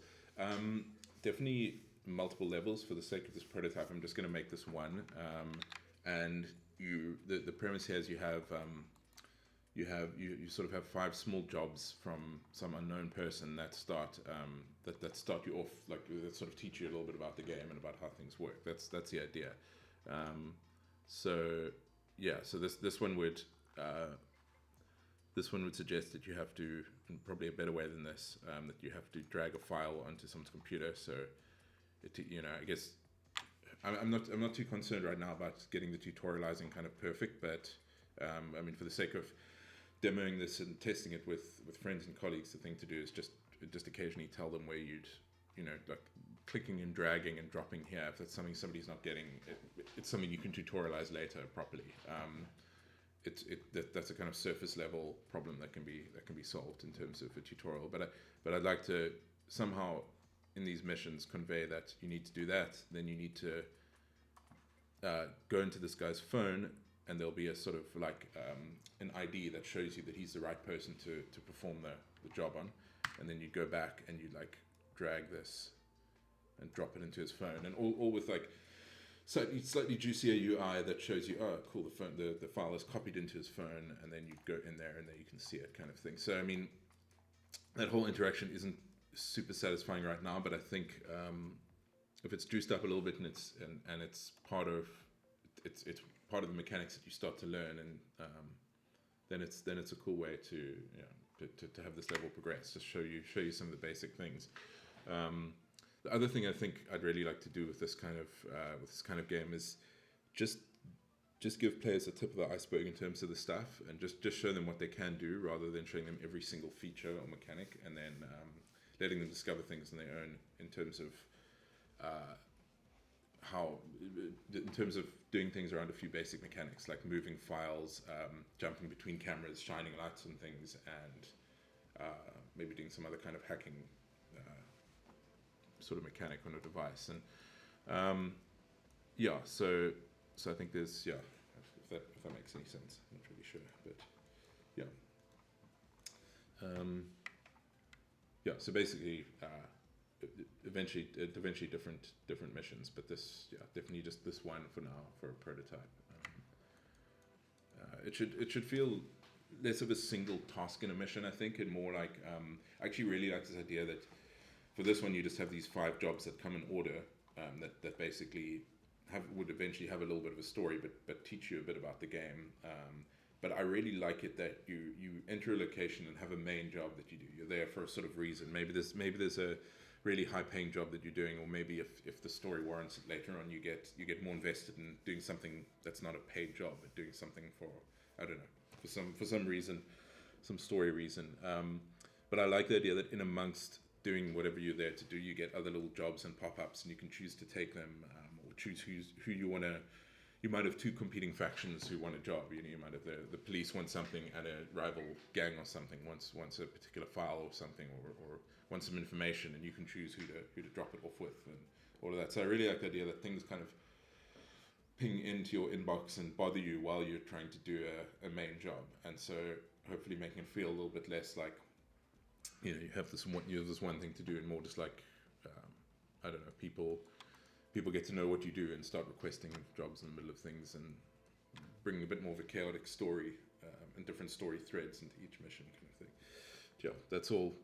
Definitely multiple levels. For the sake of this prototype, I'm just going to make this one. And the premise here is you sort of have 5 small jobs from some unknown person that start you off, like that sort of teach you a little bit about the game and about how things work. That's the idea. So yeah, so this one would suggest that you have to, and probably a better way than this, that you have to drag a file onto someone's computer. So I guess I'm not too concerned right now about getting the tutorializing kind of perfect, but I mean, for the sake of demoing this and testing it with friends and colleagues, the thing to do is just occasionally tell them where like clicking and dragging and dropping here. If that's something somebody's not getting, it's something you can tutorialize later properly. that's a kind of surface level problem that can be solved in terms of a tutorial. But I'd like to somehow in these missions convey that you need to do that. Then you need to go into this guy's phone, and there'll be a sort of like an ID that shows you that he's the right person to perform the job on. And then you go back and you like drag this and drop it into his phone, and all with like slightly juicier UI that shows you, oh cool, the file is copied into his phone, and then you go in there and then you can see it, kind of thing. So I mean, that whole interaction isn't super satisfying right now, but I think if it's juiced up a little bit and it's part of part of the mechanics that you start to learn, and then it's a cool way to have this level progress, just show you some of the basic things. The other thing I think I'd really like to do with this kind of game is just give players a tip of the iceberg in terms of the stuff, and just show them what they can do rather than showing them every single feature or mechanic, and then letting them discover things on their own in terms of in terms of doing things around a few basic mechanics like moving files, jumping between cameras, shining lights on things, and maybe doing some other kind of hacking sort of mechanic on a device. And so I think there's if that makes any sense, I'm not really sure, but so basically eventually different missions, but this definitely just this one for now for a prototype. It should feel less of a single task in a mission, I think, and more like I actually really like this idea that for this one you just have these 5 jobs that come in order, that basically would eventually have a little bit of a story, but teach you a bit about the game. But I really like it that you enter a location and have a main job that you do. You're there for a sort of reason. Maybe there's a really high-paying job that you're doing, or maybe if the story warrants it later on, you get more invested in doing something that's not a paid job, but doing something for, I don't know, for some reason, some story reason. But I like the idea that in amongst doing whatever you're there to do, you get other little jobs and pop-ups, and you can choose to take them, or choose who you want to. You might have 2 competing factions who want a job. You might have the police want something, and a rival gang or something wants a particular file or something, or wants some information, and you can choose who to drop it off with, and all of that. So I really like the idea that things kind of ping into your inbox and bother you while you're trying to do a main job, and so hopefully making it feel a little bit less like you have this one thing to do, and more just like I don't know, people get to know what you do and start requesting jobs in the middle of things, and bringing a bit more of a chaotic story and different story threads into each mission, kind of thing. Yeah, that's all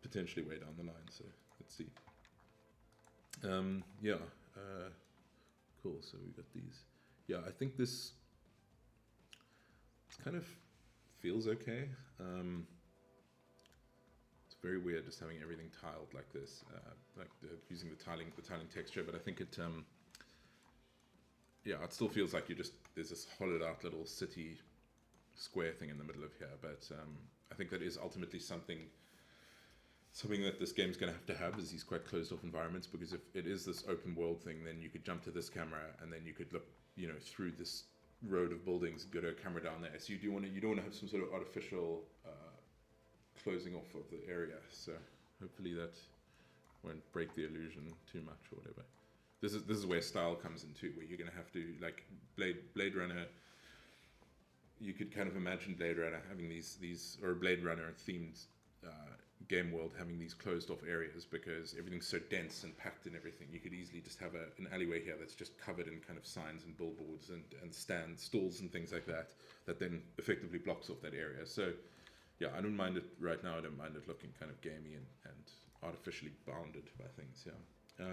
potentially way down the line, so let's see. Cool, so we got these. Yeah, I think this kind of feels okay. It's very weird just having everything tiled like this, using the tiling texture, but I think it still feels like there's this hollowed out little city square thing in the middle of here, but I think that is ultimately something that this game's going to have is these quite closed off environments, because if it is this open world thing, then you could jump to this camera and then you could look through this road of buildings, go to a camera down there. So you don't want to have some sort of artificial closing off of the area, so hopefully that won't break the illusion too much or whatever. This is where style comes in too, where you're going to have to, like Blade Runner. You could kind of imagine Blade Runner having these or Blade Runner themed game world having these closed off areas, because everything's so dense and packed and everything. You could easily just have an alleyway here that's just covered in kind of signs and billboards and stalls and things like that then effectively blocks off that area. So yeah, I don't mind it right now. I don't mind it looking kind of gamey and artificially bounded by things. Yeah.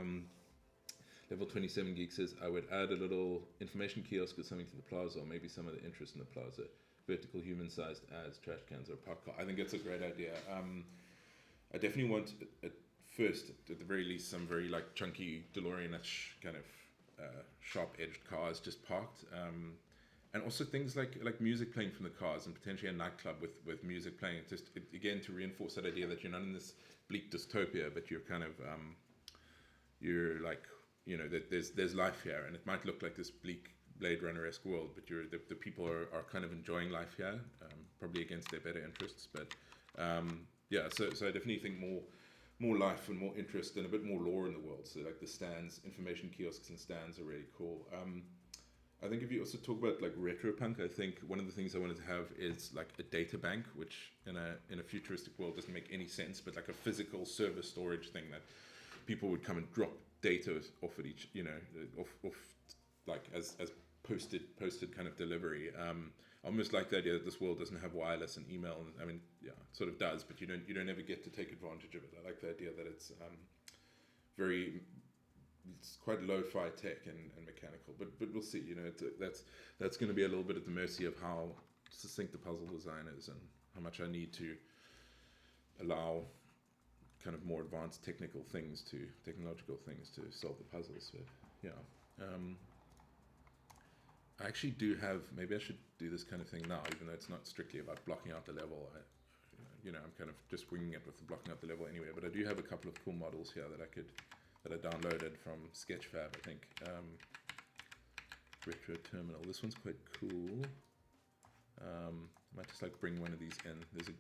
Level 27 Geek says, I would add a little information kiosk or something to the plaza, or maybe some of the interest in the plaza. Vertical human-sized ads, trash cans, or a parked car. I think it's a great idea. I definitely want, at the very least, some very like chunky DeLorean-ish kind of sharp-edged cars just parked. And also things like music playing from the cars, and potentially a nightclub with music playing. Again, to reinforce that idea that you're not in this bleak dystopia, but you're kind of, you're like, that there's life here, and it might look like this bleak Blade Runner-esque world, but the people are kind of enjoying life here, probably against their better interests. But yeah, so I definitely think more life and more interest and a bit more lore in the world. So like the stands, information kiosks and stands are really cool. I think if you also talk about like retropunk, I think one of the things I wanted to have is like a data bank, which in a futuristic world doesn't make any sense, but like a physical server storage thing that people would come and drop data off at each, off like as posted kind of delivery. I almost like the idea that this world doesn't have wireless and email, and I mean, yeah, it sort of does, but you don't ever get to take advantage of it. I like the idea that it's it's quite low-fi tech and mechanical, but we'll see. That's going to be a little bit at the mercy of how succinct the puzzle design is and how much I need to allow kind of more advanced technological things to solve the puzzles. But yeah, I actually do have. Maybe I should do this kind of thing now, even though it's not strictly about blocking out the level. I'm kind of just winging it with the blocking out the level anyway. But I do have a couple of cool models here that I downloaded from Sketchfab, I think. Retro Terminal. This one's quite cool. I might just like bring one of these in. There's a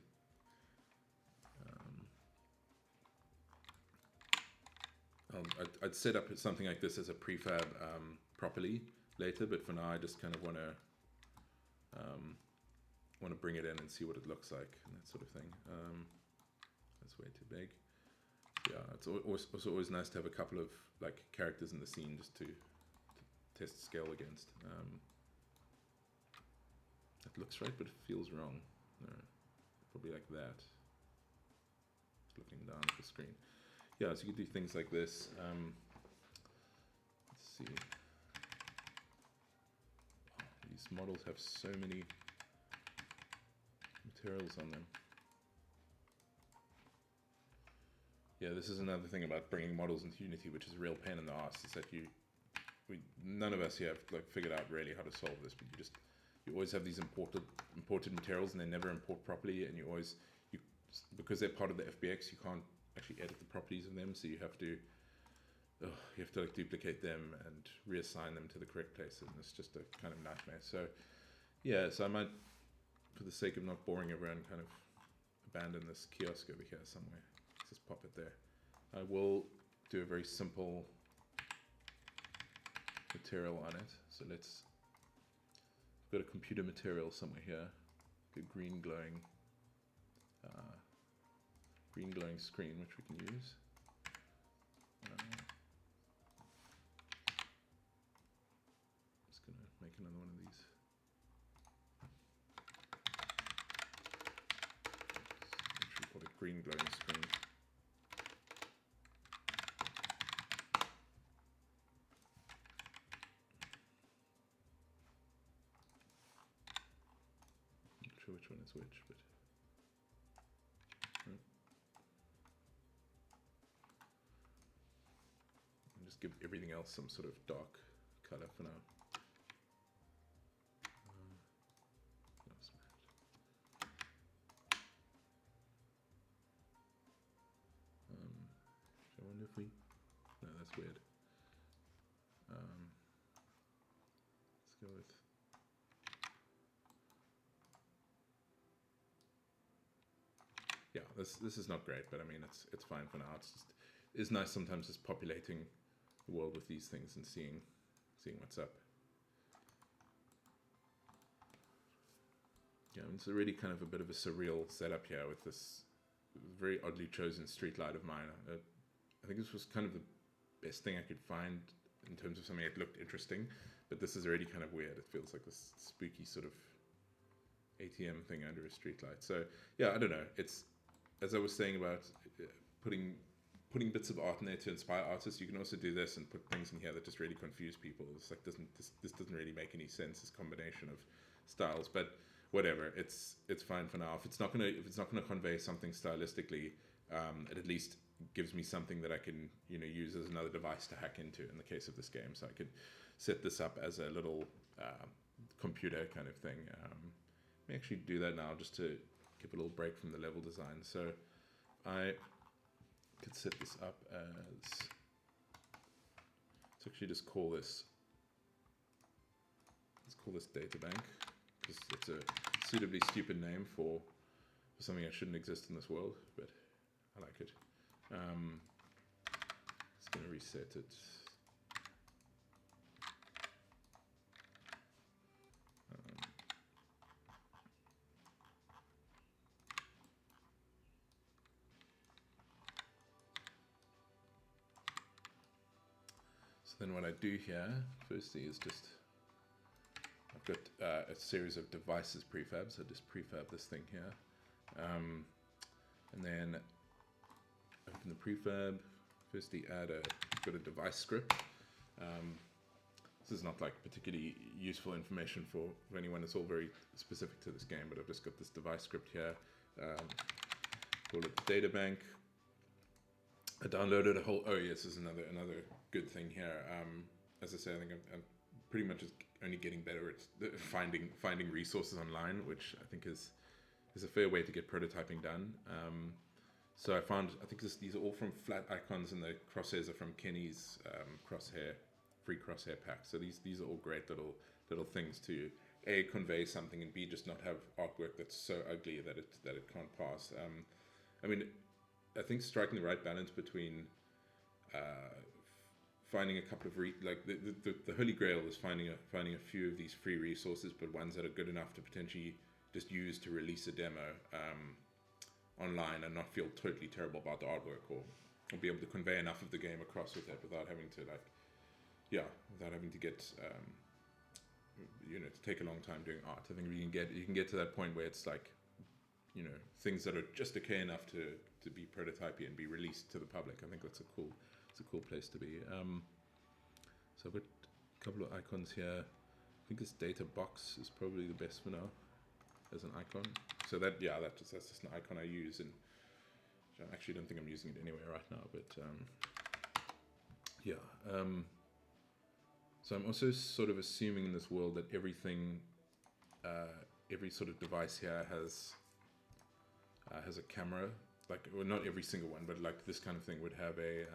I'd set up something like this as a prefab properly later, but for now I just kind of want to bring it in and see what it looks like and that sort of thing. That's way too big. Yeah, it's also always nice to have a couple of like characters in the scene just to test scale against. That looks right, but it feels wrong. No, probably like that. Just looking down at the screen. Yeah, so you can do things like this. Let's see. Oh, these models have so many materials on them. Yeah, this is another thing about bringing models into Unity, which is a real pain in the ass. Is that none of us here have like figured out really how to solve this, but you always have these imported materials, and they never import properly, and because they're part of the FBX, you can't actually edit the properties of them, so you have to like duplicate them and reassign them to the correct places, and it's just a kind of nightmare. So yeah, so I might, for the sake of not boring everyone, kind of abandon this kiosk over here somewhere. Let's just pop it there. I will do a very simple material on it. So I've got a computer material somewhere here, a green glowing screen, which we can use. Just gonna make another one of these. Actually call it green glowing screen. Not sure which one is which, but just give everything else some sort of dark color for now. I wonder if no, that's weird. Let's go with, yeah, this is not great, but I mean it's fine for now. It's nice sometimes just populating the world with these things and seeing what's up. Yeah, it's already kind of a bit of a surreal setup here with this very oddly chosen street light of mine. I think this was kind of the best thing I could find in terms of something that looked interesting, but this is already kind of weird. It feels like this spooky sort of ATM thing under a street light. So yeah, I don't know. It's, as I was saying about putting bits of art in there to inspire artists, you can also do this and put things in here that just really confuse people. It's like this doesn't really make any sense, this combination of styles, but whatever, it's fine for now. If it's not gonna convey something stylistically, it at least gives me something that I can use as another device to hack into in the case of this game. So I could set this up as a little computer kind of thing. Let me actually do that now just to give a little break from the level design. So I could set this up as, let's actually just call this call this data bank because it's a suitably stupid name for something that shouldn't exist in this world, but I like it. Just going to reset it. So then what I do here, firstly, is just, I've got a series of devices prefabs. I just prefab this thing here. And then open the prefab, firstly I've got a device script. This is not like particularly useful information for anyone, it's all very specific to this game, but I've just got this device script here, call it data bank. I downloaded a whole, oh yes, this is another good thing here. As I say, I think I'm pretty much just only getting better at finding resources online, which I think is a fair way to get prototyping done. So I think these are all from flat icons, and the crosshairs are from Kenny's free crosshair pack. So these are all great little things to A, convey something, and B, just not have artwork that's so ugly that it can't pass. I mean, I think striking the right balance between finding a couple of the holy grail is finding a few of these free resources, but ones that are good enough to potentially just use to release a demo online and not feel totally terrible about the artwork, or be able to convey enough of the game across with that without having to get to take a long time doing art. I think you can get to that point where it's like, things that are just okay enough to be prototypey and be released to the public. I think that's a cool place to be. So I've got a couple of icons here. I think this data box is probably the best for now as an icon. So that's just an icon I use, and I actually don't think I'm using it anywhere right now, but so I'm also sort of assuming in this world that everything, every sort of device here has a camera, well, not every single one, but like this kind of thing would have a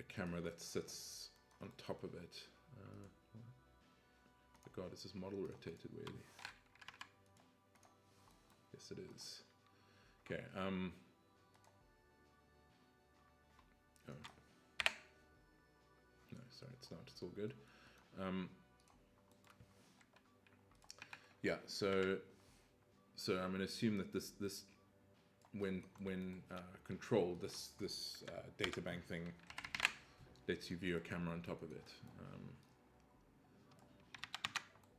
camera that sits on top of it. Oh God, is this model rotated weirdly? Yes, it is. Okay. Oh. No, sorry, it's not. It's all good. Yeah. So I'm going to assume that this when controlled, this data bank thing lets you view a camera on top of it.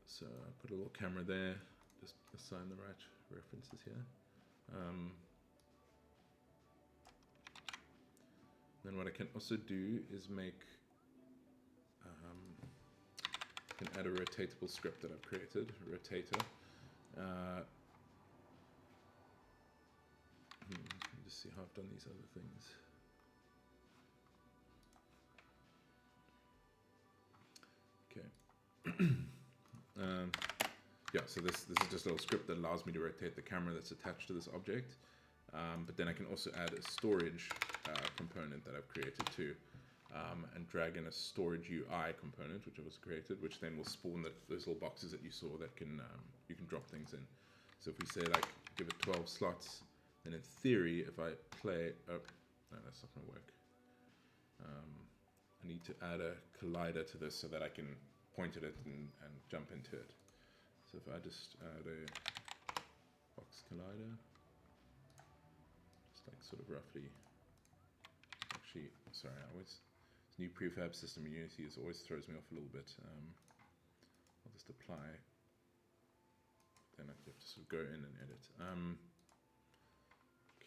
So I put a little camera there. Just assign the right references here. Then what I can also do is I can add a rotatable script that I've created, a rotator. Let me just see how I've done these other things. Okay. Yeah, so this is just a little script that allows me to rotate the camera that's attached to this object. But then I can also add a storage component that I've created too, and drag in a storage UI component, which I was created, which then will spawn those little boxes that you saw that can you can drop things in. So if we say like give it 12 slots, then in theory, if I play, oh, no, that's not gonna work. I need to add a collider to this so that I can point at it and jump into it. So if I just add a box collider, just like sort of roughly, actually, sorry, this new prefab system in Unity always throws me off a little bit. I'll just apply, then I have to sort of go in and edit.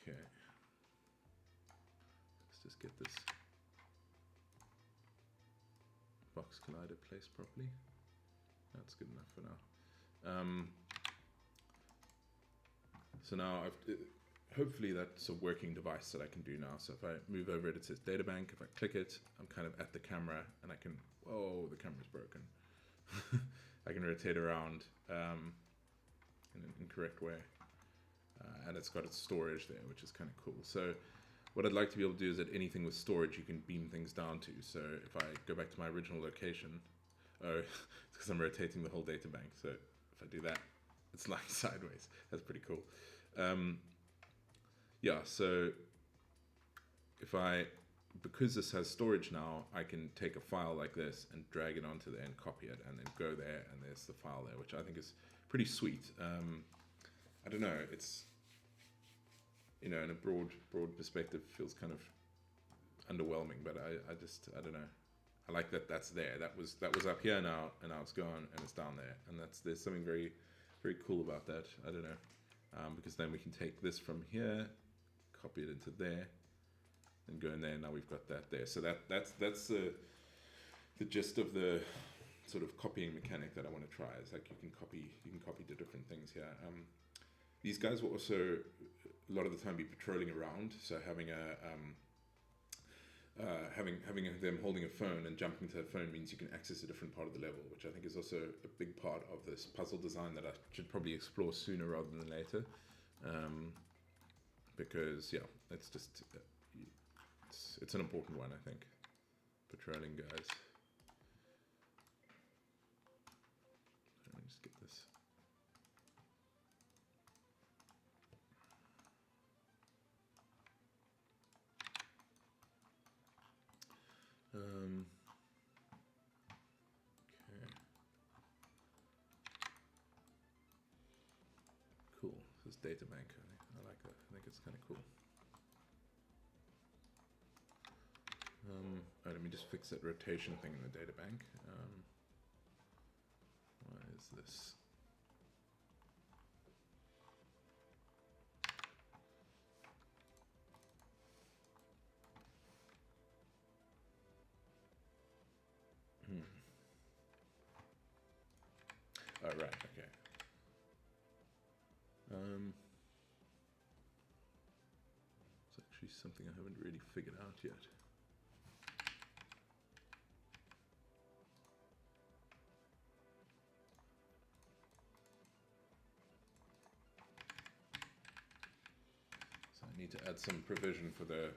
Okay, let's just get this box collider placed properly. That's good enough for now. So now hopefully that's a working device that I can do now. So if I move over it, it says data bank. If I click it, I'm kind of at the camera, and I can, whoa, the camera's broken. I can rotate around in an incorrect way, and it's got its storage there, which is kind of cool. So what I'd like to be able to do is that anything with storage you can beam things down to. So if I go back to my original location, Oh, it's because I'm rotating the whole data bank. So if I do that, it's lying sideways. That's pretty cool. Yeah, so if I, because this has storage now, I can take a file like this and drag it onto there and copy it and then go there and there's the file there, which I think is pretty sweet. I don't know, it's, in a broad perspective feels kind of underwhelming, but I don't know. I like that that's there. That was up here now, and now it's gone and it's down there, and there's something very, very cool about that. I don't know, because then we can take this from here, copy it into there, and go in there. And now we've got that there. So that's the gist of the sort of copying mechanic that I want to try. Is like you can copy to different things here. These guys will also a lot of the time be patrolling around, so having having them holding a phone and jumping to that phone means you can access a different part of the level, which I think is also a big part of this puzzle design that I should probably explore sooner rather than later, because yeah, it's just it's an important one, I think. Patrolling guys. Let me just get this. Okay. Cool. This data bank. I like that. I think it's kind of cool. Let me just fix that rotation thing in the data bank. Why is this? Oh, right, okay. It's actually something I haven't really figured out yet. So I need to add some provision for the...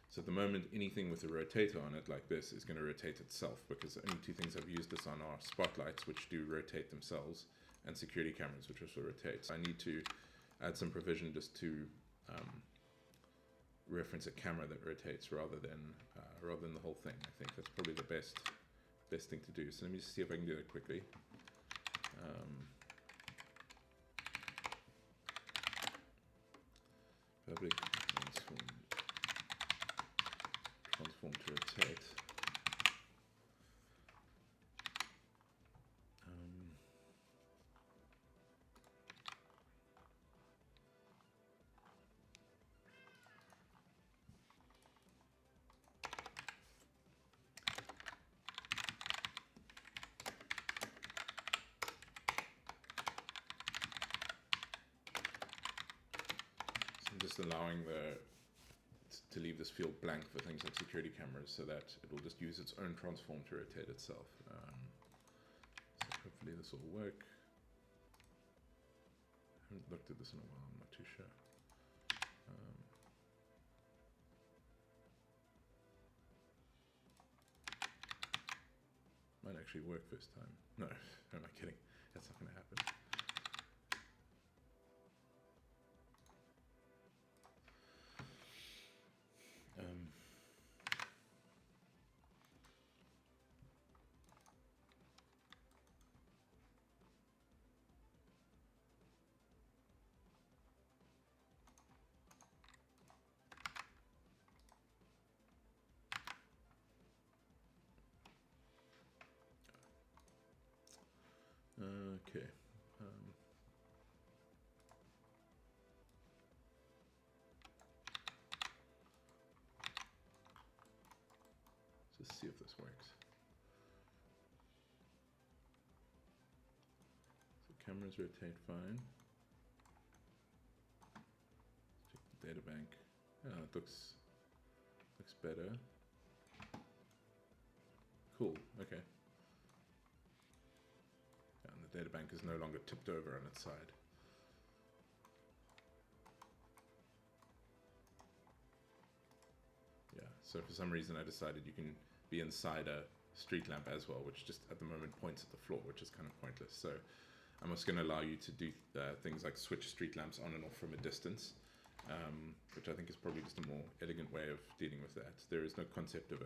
So at the moment, anything with a rotator on it like this is going to rotate itself, because the only two things I've used this on are spotlights, which do rotate themselves, and security cameras, which also rotate. So I need to add some provision just to reference a camera that rotates rather than the whole thing. I think that's probably the best thing to do. So let me just see if I can do it quickly. Public transform to rotate. So I'm just allowing to leave this field blank for things like security cameras, so that it will just use its own transform to rotate itself. So hopefully this will work. I haven't looked at this in a while, I'm not too sure. Might actually work first time. No, I'm not kidding. That's not going to happen. Okay. Let's see if this works. So cameras rotate fine. Check the data bank. Oh, it looks better. Cool. Okay. And the data bank is no longer tipped over on its side. Yeah, so for some reason I decided you can be inside a street lamp as well, which just at the moment points at the floor, which is kind of pointless. So I'm also going to allow you to do things like switch street lamps on and off from a distance, which I think is probably just a more elegant way of dealing with that. There is no concept of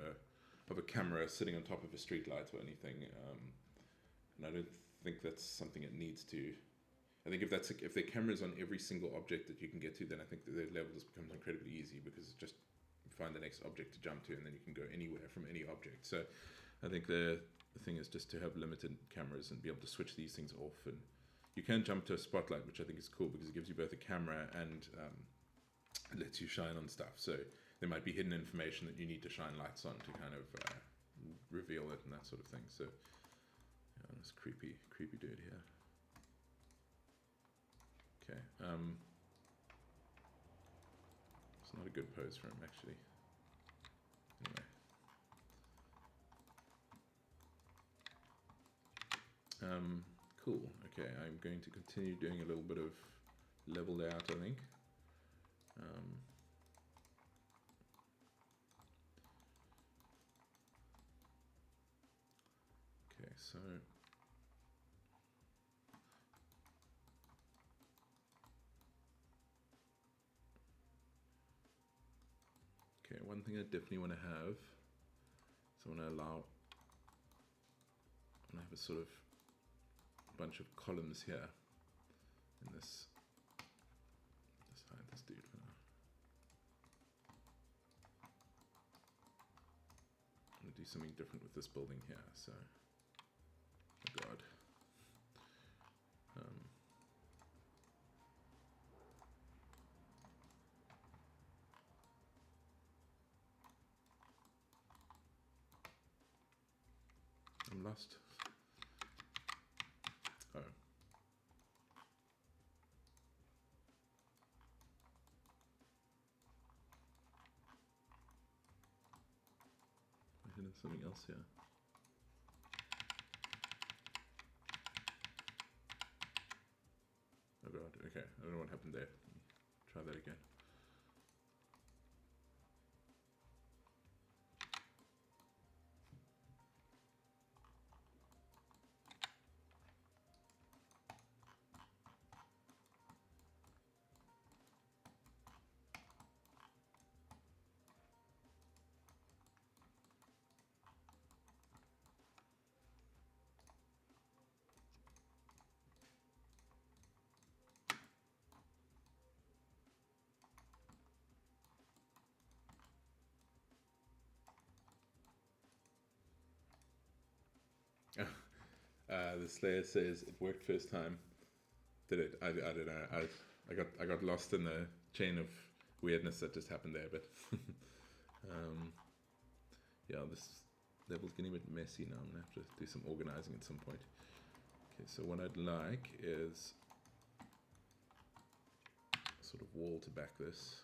a camera sitting on top of a street light or anything, and I don't think that's something it needs to. I think if there are cameras on every single object that you can get to, then I think the level just becomes incredibly easy, because it's just find the next object to jump to, and then you can go anywhere from any object. So I think the thing is just to have limited cameras and be able to switch these things off. And you can jump to a spotlight, which I think is cool, because it gives you both a camera and lets you shine on stuff. So there might be hidden information that you need to shine lights on to kind of reveal it and that sort of thing. So yeah, this creepy dude here. Okay, it's not a good pose for him, actually. Anyway. Cool, okay, I'm going to continue doing a little bit of level layout, I think. Okay, so okay, one thing I definitely want to have is I want to have a sort of bunch of columns here in this. Let's hide this dude for now. I'm going to do something different with this building here, so oh god. I'm lost. Oh. I hit something else here. Oh god, okay, I don't know what happened there. Let me try that again. The Slayer says it worked first time. Did it? I don't know. I got lost in the chain of weirdness that just happened there, but yeah, this level's getting a bit messy now. I'm gonna have to do some organizing at some point. Okay, so what I'd like is a sort of wall to back this.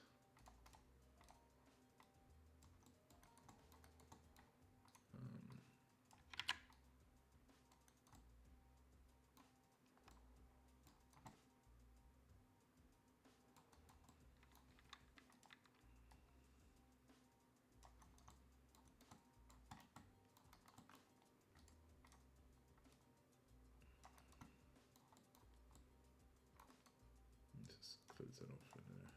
Just close that off for there.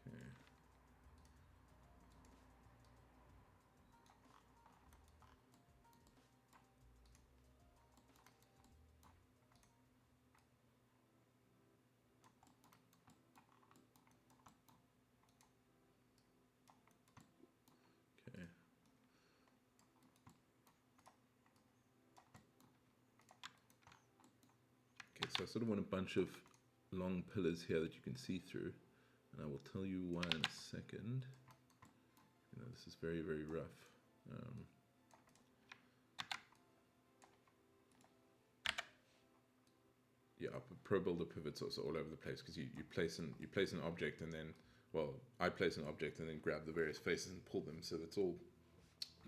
Okay. Okay. Okay, so I sort of want a bunch of long pillars here that you can see through, and I will tell you why in a second. You know, this is very, very rough. Yeah, Pro Builder pivots also all over the place, because you place an object, and then, well, I place an object and then grab the various faces and pull them, so that's all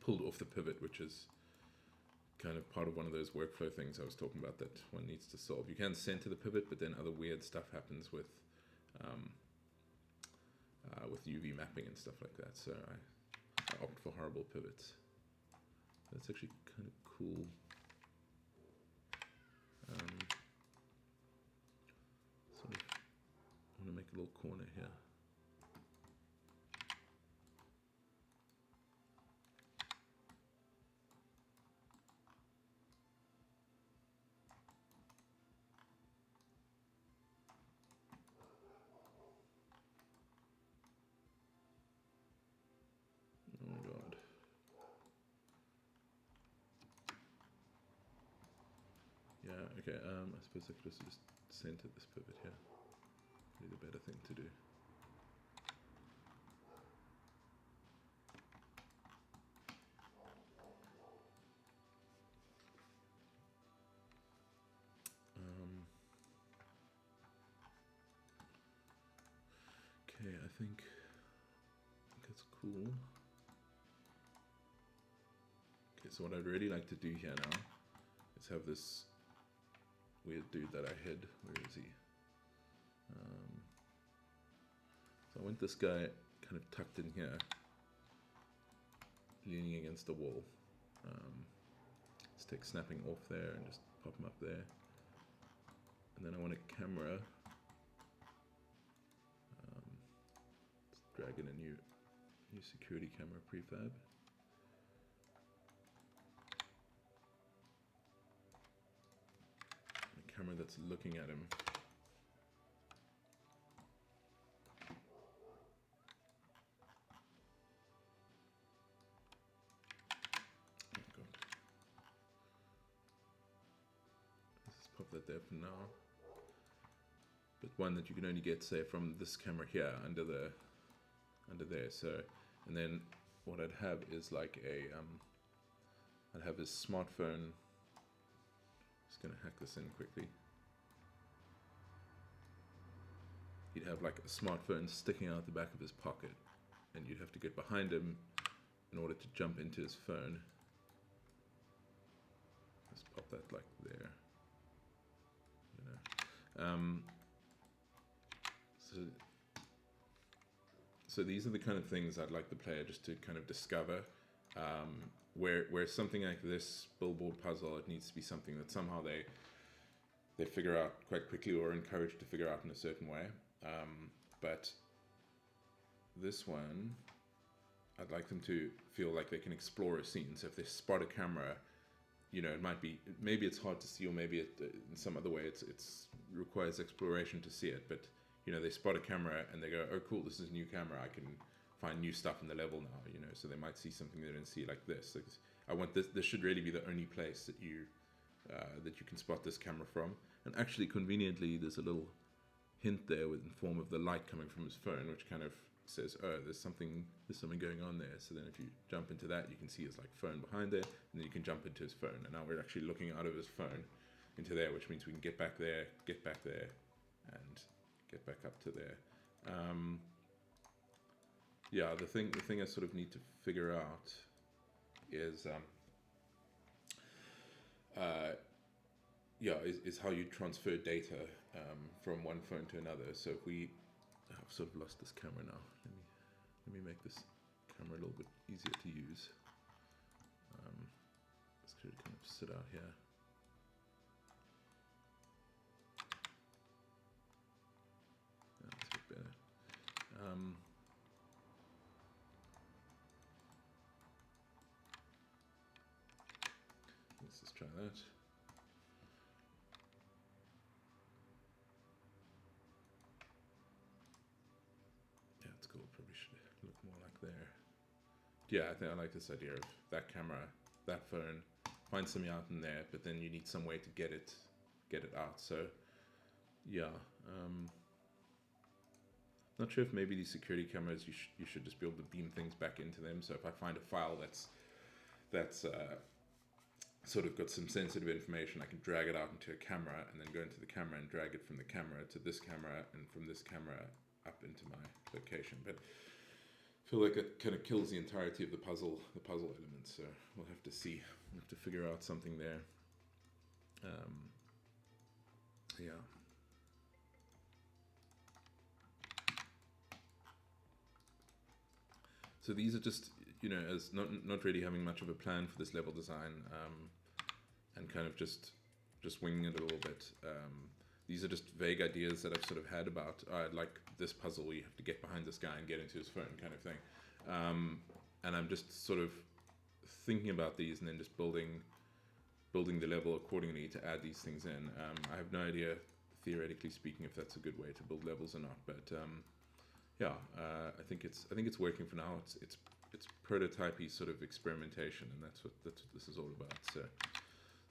pulled off the pivot, which is kind of part of one of those workflow things I was talking about that one needs to solve. You can center the pivot, but then other weird stuff happens with UV mapping and stuff like that. So I opt for horrible pivots. That's actually kind of cool. Sort of, I want to make a little corner here. Oh God. Yeah, okay, I suppose I could just center this pivot here. Probably the better thing to do. Okay, I think that's cool. Okay, so what I'd really like to do here now is have this weird dude that I hid. Where is he? So I want this guy kind of tucked in here, leaning against the wall. Let's take snapping off there and just pop him up there. And then I want a camera. Let's drag in a new security camera prefab. A camera that's looking at him. That there for now, but one that you can only get, say, from this camera here under there. So, and then what I'd have is like a I'd have his smartphone. Just gonna hack this in quickly. He'd have like a smartphone sticking out the back of his pocket, and you'd have to get behind him in order to jump into his phone. Let's pop that like there. So these are the kind of things I'd like the player just to kind of discover. Where something like this billboard puzzle, it needs to be something that somehow they figure out quite quickly or encouraged to figure out in a certain way. But this one, I'd like them to feel like they can explore a scene. So if they spot a camera, it might be, maybe it's hard to see, or maybe in some other way it's requires exploration to see it. But they spot a camera and they go, oh cool, this is a new camera. I can find new stuff in the level now. So they might see something they didn't see, like this. I want this. This should really be the only place that you can spot this camera from. And actually, conveniently, there's a little hint there in the form of the light coming from his phone, which kind of says, oh, there's something going on there. So then if you jump into that, you can see his like phone behind there, and then you can jump into his phone. And now we're actually looking out of his phone into there, which means we can get back there, and get back up to there. Yeah, the thing I sort of need to figure out is is how you transfer data from one phone to another. So if I've sort of lost this camera now. Let me make this camera a little bit easier to use. Let's kind of sit out here. That's a bit better. Let's just try that. Probably should look more like there. Yeah, I think I like this idea of that camera, that phone, find something out in there, but then you need some way to get it out. So yeah, not sure if maybe these security cameras you should just be able to beam things back into them. So if I find a file that's sort of got some sensitive information, I can drag it out into a camera and then go into the camera and drag it from the camera to this camera and from this camera up into my location. But feel like it kind of kills the entirety of the puzzle element. So we'll have to see. We'll have to figure out something there. Yeah. So these are just, as not really having much of a plan for this level design, and kind of just winging it a little bit. These are just vague ideas that I've sort of had about, like this puzzle where you have to get behind this guy and get into his phone kind of thing. And I'm just sort of thinking about these and then just building the level accordingly to add these things in. I have no idea, theoretically speaking, if that's a good way to build levels or not, but yeah, I think it's working for now. It's prototypey sort of experimentation, and that's what this is all about. So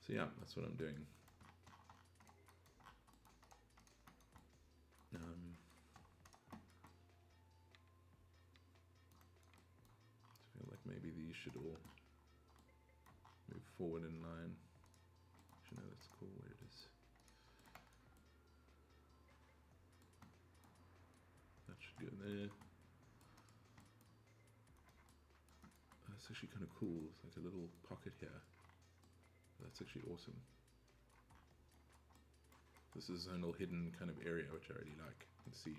yeah, that's what I'm doing. I feel like maybe these should all move forward in line. Actually, no, that's cool where it is. That should go there. That's actually kind of cool. It's like a little pocket here. That's actually awesome. This is a little hidden kind of area which I really like. You can see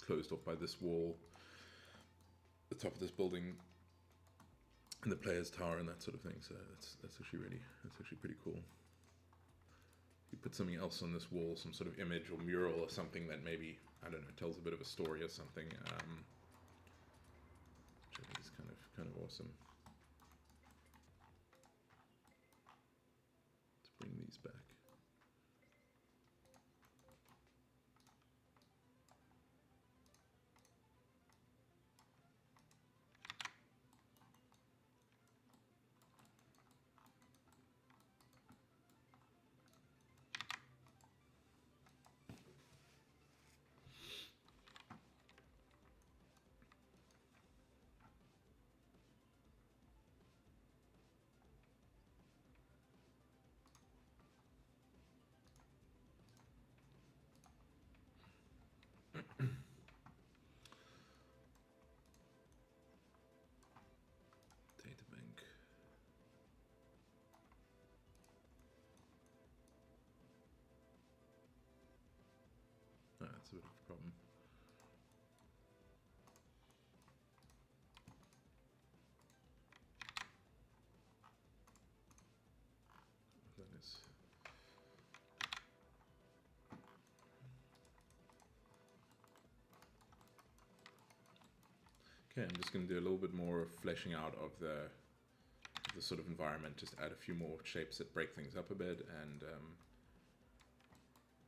closed off by this wall, the top of this building, and the player's tower and that sort of thing. So that's actually pretty cool. You put something else on this wall, some sort of image or mural or something that maybe, I don't know, tells a bit of a story or something. Which I think is kind of awesome. Let's bring these back. Databank. That's a bit of a problem. That is. Okay, I'm just going to do a little bit more of fleshing out of the sort of environment, just add a few more shapes that break things up a bit, and a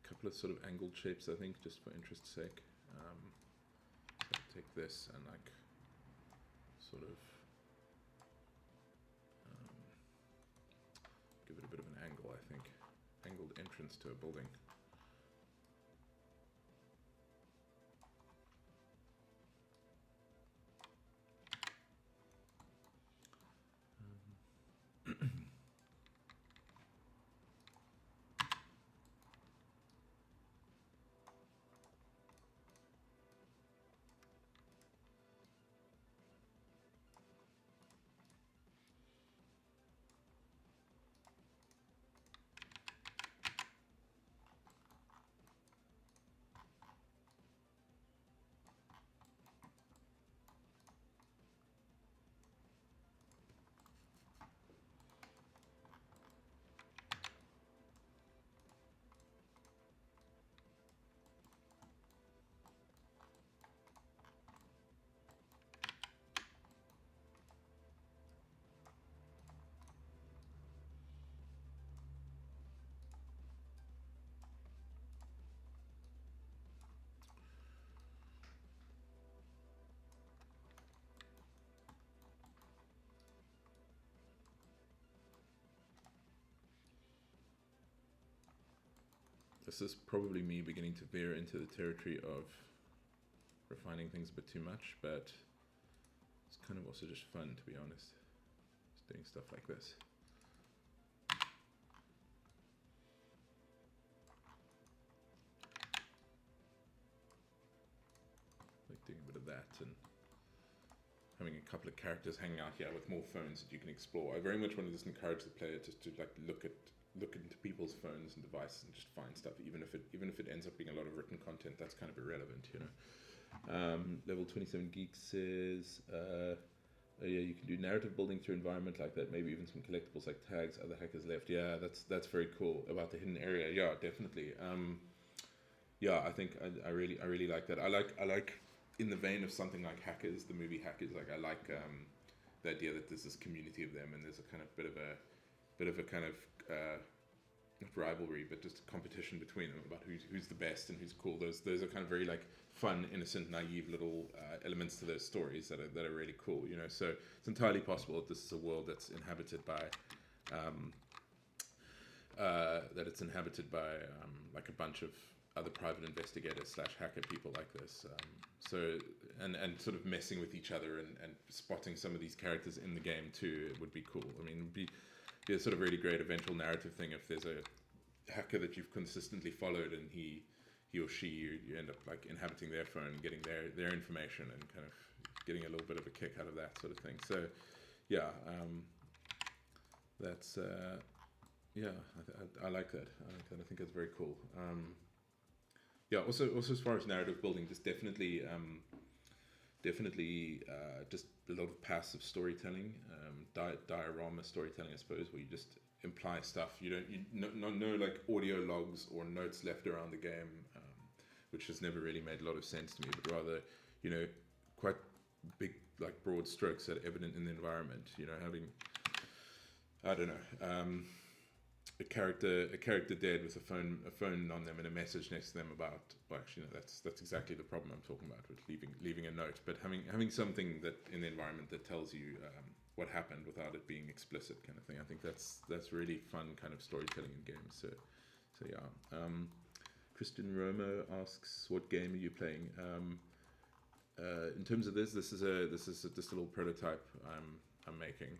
couple of sort of angled shapes, I think, just for interest's sake. So take this and like sort of give it a bit of an angle, I think. Angled entrance to a building. This is probably me beginning to veer into the territory of refining things a bit too much, but it's kind of also just fun, to be honest, just doing stuff like this. Like doing a bit that, and having a couple of characters hanging out here with more phones that you can explore. I very much want to just encourage the player just to like look into people's phones and devices and just find stuff, even if it ends up being a lot of written content that's kind of irrelevant, you know. Level 27 Geek says, yeah, you can do narrative building through environment like that, maybe even some collectibles like tags other hackers left. Yeah, that's very cool about the hidden area. Yeah, definitely. Yeah, I think I really like that. I like in the vein of something like Hackers, the movie Hackers. Like I like the idea that there's this community of them, and there's a kind of bit of a kind of not rivalry, but just competition between them about who's the best and who's cool. Those are kind of very like fun, innocent, naive little elements to those stories that are really cool. You know, so it's entirely possible that this is a world that's inhabited by. That it's inhabited by like a bunch of other private investigators / hacker people like this. So and sort of messing with each other and spotting some of these characters in the game too. It would be cool. I mean, it'd be a sort of really great eventual narrative thing if there's a hacker that you've consistently followed and he or she you end up like inhabiting their phone and getting their information and kind of getting a little bit of a kick out of that sort of thing. So yeah, that's yeah, I like that. I think that's very cool. Yeah. Also, as far as narrative building, just definitely just a lot of passive storytelling, diorama storytelling, I suppose, where you just imply stuff. You no like audio logs or notes left around the game, which has never really made a lot of sense to me. But rather, quite big like broad strokes that are evident in the environment. Having I don't know. A character dead with a phone on them and a message next to them about, well, actually no, that's exactly the problem I'm talking about with leaving a note, but having something that in the environment that tells you what happened without it being explicit, kind of thing. I think that's really fun kind of storytelling in games. So yeah. Christian Romo asks, what game are you playing? In terms of this is just a little prototype I'm making.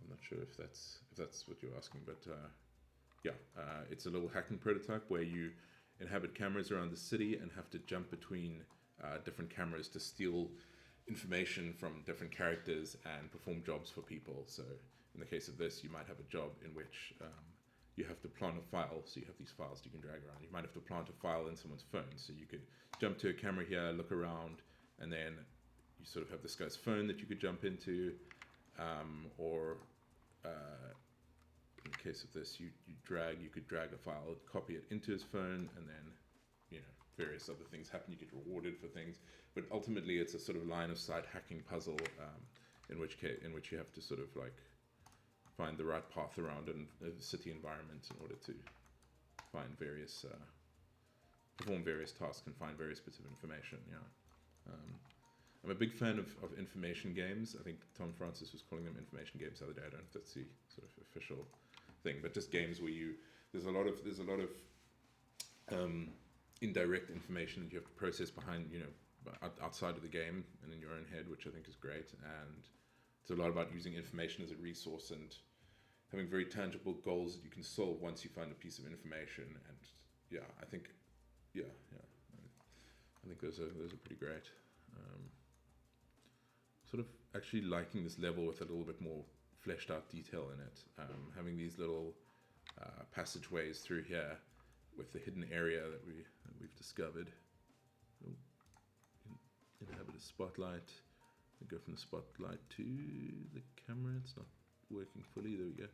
I'm not sure if that's what you're asking, but yeah, it's a little hacking prototype where you inhabit cameras around the city and have to jump between different cameras to steal information from different characters and perform jobs for people. So in the case of this, you might have a job in which you have to plant a file. So you have these files you can drag around. You might have to plant a file in someone's phone. So you could jump to a camera here, look around, and then you sort of have this guy's phone that you could jump into, or in the case of this, you could drag a file, copy it into his phone, and then various other things happen. You get rewarded for things, but ultimately it's a sort of line of sight hacking puzzle, in which you have to sort of like find the right path around a city environment in order to find various perform various tasks and find various bits of information. Yeah. I'm a big fan of information games. I think Tom Francis was calling them information games the other day. I don't know if that's the sort of official thing, but just games where there's a lot of indirect information that you have to process behind, outside of the game and in your own head, which I think is great. And it's a lot about using information as a resource and having very tangible goals that you can solve once you find a piece of information. And yeah, I think those are pretty great. Sort of actually liking this level with a little bit more fleshed out detail in it. Having these little passageways through here with the hidden area that we've discovered. Inhabit a spotlight. Go from the spotlight to the camera. It's not working fully. There we go.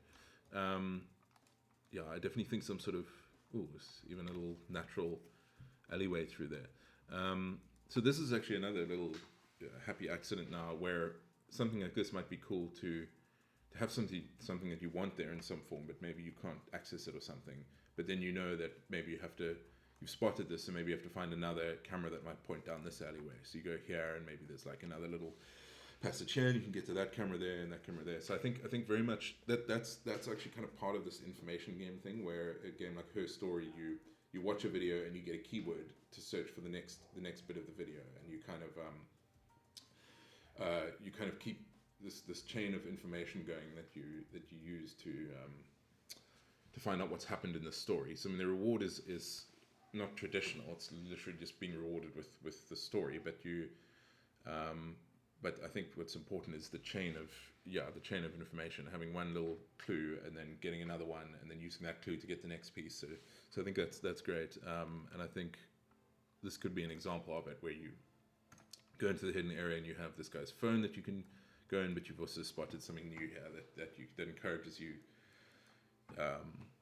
Yeah, I definitely think some sort of even a little natural alleyway through there. So this is actually another little happy accident now where something like this might be cool to have something that you want there in some form, but maybe you can't access it or something. But then that maybe you've spotted this, so maybe you have to find another camera that might point down this alleyway. So you go here, and maybe there's like another little passage here, and you can get to that camera there and that camera there. So I think very much that's actually kind of part of this information game thing, where a game like Her Story, you watch a video and you get a keyword to search for the next bit of the video, and you kind of keep this chain of information going that you use to find out what's happened in the story. So I mean, the reward is not traditional. It's literally just being rewarded with the story, but but I think what's important is the chain of information, having one little clue and then getting another one and then using that clue to get the next piece. So I think that's great, and I think this could be an example of it, where you go into the hidden area and you have this guy's phone that you can go in, but you've also spotted something new here that encourages you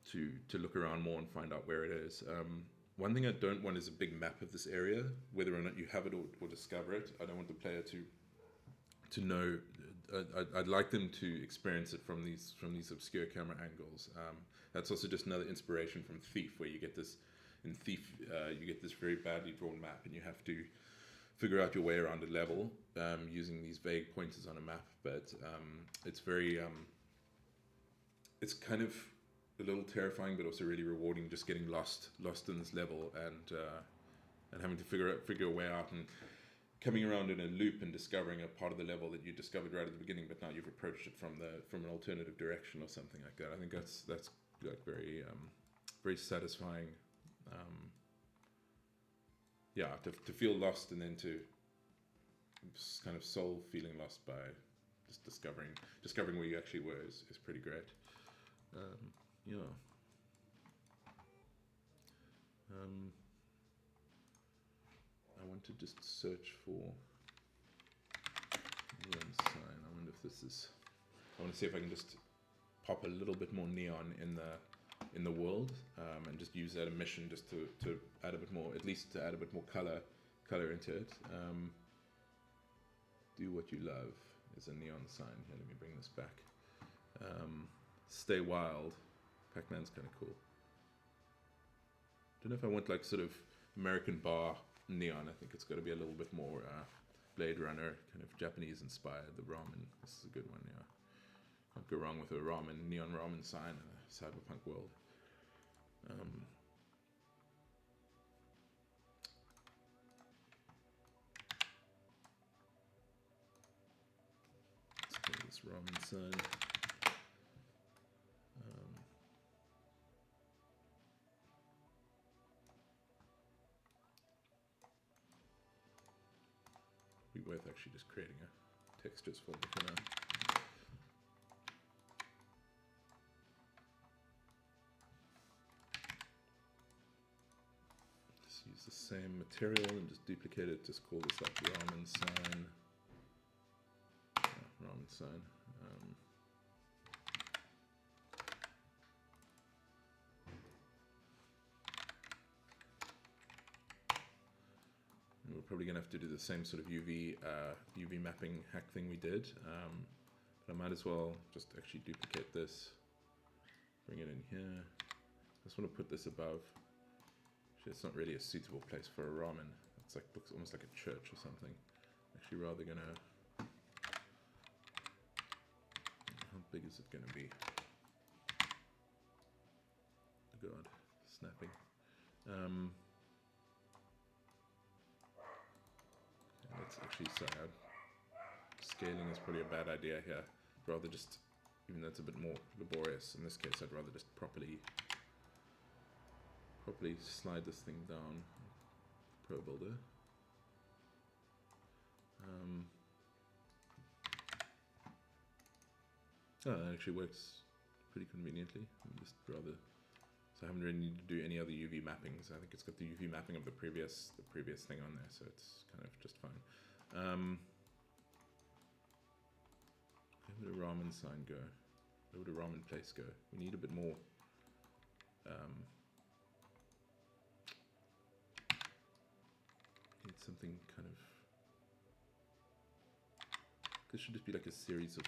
to look around more and find out where it is. One thing I don't want is a big map of this area, whether or not you have it or discover it. I don't want the player to know. I'd like them to experience it from these obscure camera angles. That's also just another inspiration from Thief, where you get this in Thief, you get this very badly drawn map, and you have to figure out your way around a level using these vague pointers on a map. But it's very, it's kind of a little terrifying, but also really rewarding. Just getting lost in this level and having to figure a way out, and coming around in a loop and discovering a part of the level that you discovered right at the beginning, but now you've approached it from an alternative direction or something like that. I think that's like very very satisfying. To feel lost and then to kind of soul feeling lost by just discovering where you actually were is pretty great. I want to just search for neon sign. I wonder if this is. I want to see if I can just pop a little bit more neon in the world, and just use that emission just to add a bit more, at least to add a bit more color into it. Do what you love is a neon sign. Here, let me bring this back. Stay wild. Pac-Man's kind of cool. Don't know if I want like sort of American bar neon. I think it's got to be a little bit more Blade Runner, kind of Japanese inspired. The ramen, this is a good one. Yeah, can't go wrong with a neon ramen sign in a cyberpunk world. Let's call this ramen sign. Worth actually just creating a textures folder for now. Just use the same material and just duplicate it. Just call this like ramen sign. Ramen sign. We're probably going to have to do the same sort of UV mapping hack thing we did, but I might as well just actually duplicate this, bring it in here. I just want to put this above. Actually, it's not really a suitable place for a ramen. It's like, looks almost like a church or something. Actually, rather gonna. How big is it gonna be? Oh God, snapping. Let's actually, sorry, scaling is probably a bad idea here. Rather just, even though it's a bit more laborious, in this case I'd rather just properly slide this thing down. Pro Builder. That actually works pretty conveniently. So I haven't really needed to do any other UV mappings. I think it's got the UV mapping of the previous thing on there, so it's kind of just fine. Where would a ramen sign go? Where would a ramen place go? We need a bit more. Need something kind of. This should just be like a series of.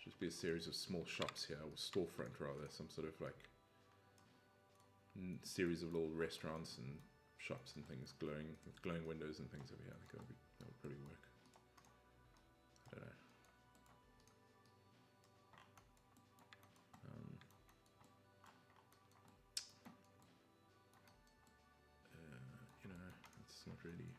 Just be a series of small shops here, or storefront rather, some sort of like series of little restaurants and shops and things with glowing windows and things over here. I think that would probably work. I don't know. It's not really.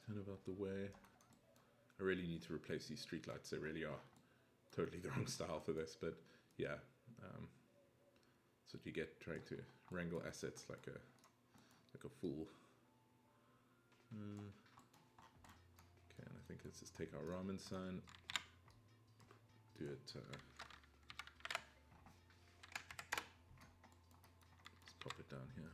kind of out the way. I really need to replace these streetlights. They really are totally the wrong style for this, but yeah, that's what you get trying to wrangle assets like a fool. Okay, and I think let's just take our ramen sign, do it. Let's pop it down here.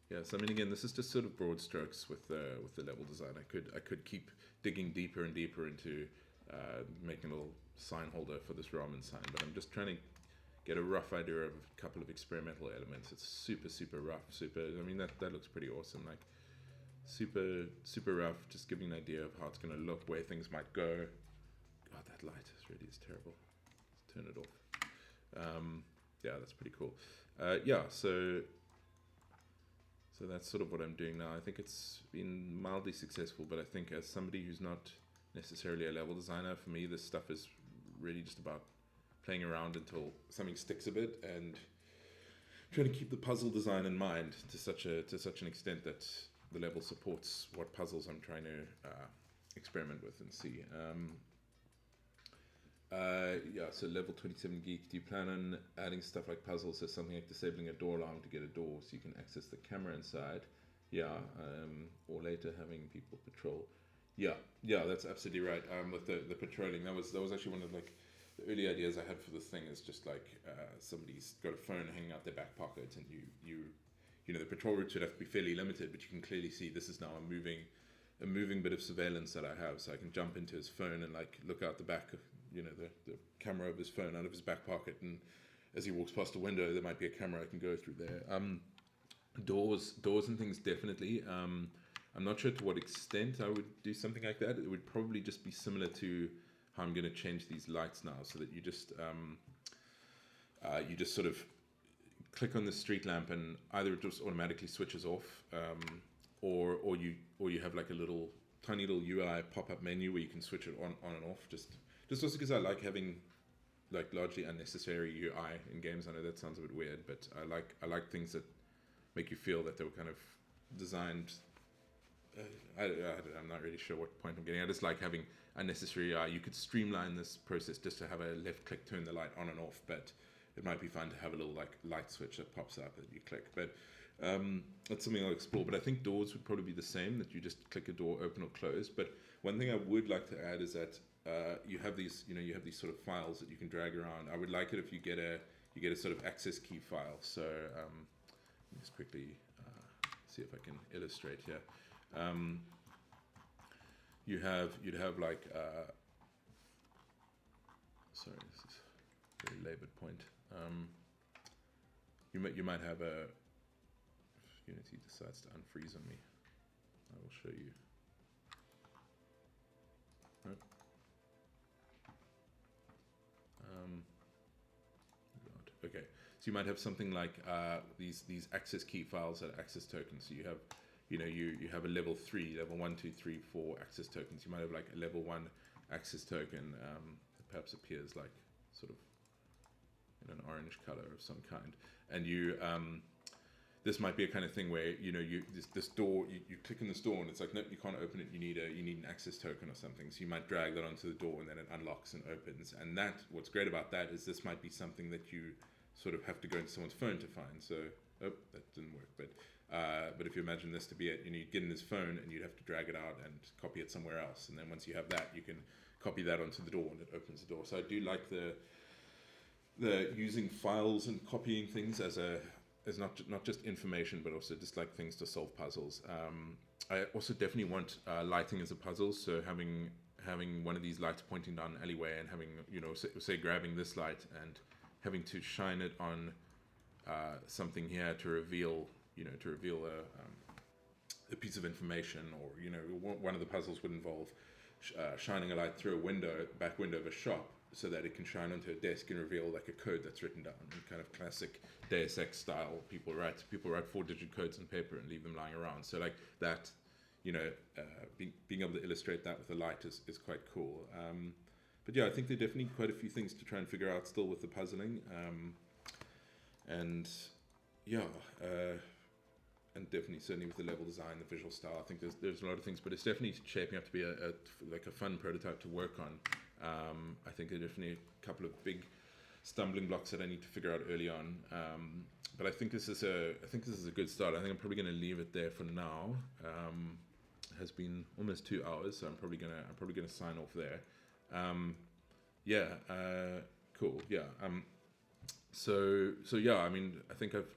Yeah, so I mean, again, this is just sort of broad strokes with the level design. I could keep digging deeper and deeper into making a little sign holder for this ramen sign, but I'm just trying to get a rough idea of a couple of experimental elements. It's super rough, I mean, that looks pretty awesome. Like super rough, just giving an idea of how it's going to look, where things might go. God, that light is terrible. Let's turn it off. Yeah, that's pretty cool. Yeah, so that's sort of what I'm doing now. I think it's been mildly successful, but I think as somebody who's not necessarily a level designer, for me this stuff is really just about playing around until something sticks a bit and trying to keep the puzzle design in mind to such an extent that the level supports what puzzles I'm trying to experiment with and see. Yeah, so level 27 geek, do you plan on adding stuff like puzzles, so something like disabling a door alarm to get a door so you can access the camera inside? Yeah, or later having people patrol. Yeah, that's absolutely right. With the patrolling, that was actually one of like the early ideas I had for this thing. Is just like somebody's got a phone hanging out their back pocket, and you know, the patrol route should have to be fairly limited, but you can clearly see this is now a moving bit of surveillance that I have, so I can jump into his phone and like look out the back of, you know, the camera of his phone out of his back pocket, and as he walks past a window there might be a camera I can go through there. Doors and things, definitely. I'm not sure to what extent I would do something like that. It would probably just be similar to how I'm going to change these lights now, so that you just sort of click on the street lamp and either it just automatically switches off, or you have like a tiny little UI pop-up menu where you can switch it on and off. Just also because I like having like largely unnecessary UI in games. I know that sounds a bit weird, but I like things that make you feel that they were kind of designed. I'm not really sure what point I'm getting. I just like having unnecessary UI. You could streamline this process just to have a left click turn the light on and off, but it might be fun to have a little like light switch that pops up that you click. But that's something I'll explore. But I think doors would probably be the same, that you just click a door open or close. But one thing I would like to add is that you have these sort of files that you can drag around. I would like it if you get a sort of access key file. So let me just quickly see if I can illustrate here. You'd have like sorry, this is a very labored point. You might have a, if Unity decides to unfreeze on me, I will show you. Nope. God. Okay, so you might have something like these access key files that are access tokens. So you have, you have a level 3, level 1, 2, 3, 4 access tokens. You might have like a level 1 access token that perhaps appears like sort of in an orange color of some kind, and this might be a kind of thing where this door, you click on this door and it's like, nope, you can't open it, you need an access token or something. So you might drag that onto the door and then it unlocks and opens. And what's great about that is this might be something that you sort of have to go into someone's phone to find. So that didn't work, but if you imagine this to be it, you'd get in his phone and you'd have to drag it out and copy it somewhere else, and then once you have that, you can copy that onto the door and it opens the door. So I do like the using files and copying things as not just information, but also just like things to solve puzzles. I also definitely want lighting as a puzzle. So having one of these lights pointing down an alleyway and having, say grabbing this light and having to shine it on something here to reveal a piece of information, or one of the puzzles would involve shining a light through a back window of a shop, so that it can shine onto a desk and reveal like a code that's written down in kind of classic Deus Ex style. People write 4-digit codes on paper and leave them lying around. So like that, you know, being able to illustrate that with the light is quite cool. But yeah, I think there are definitely quite a few things to try and figure out still with the puzzling. And yeah, and definitely certainly with the level design, the visual style, I think there's a lot of things, but it's definitely shaping up to be a fun prototype to work on. I think there are definitely a couple of big stumbling blocks that I need to figure out early on. But I think this is a good start. I think I'm probably going to leave it there for now. It has been almost 2 hours, so I'm probably gonna sign off there. Yeah, cool. Yeah. So yeah, I mean, I think I've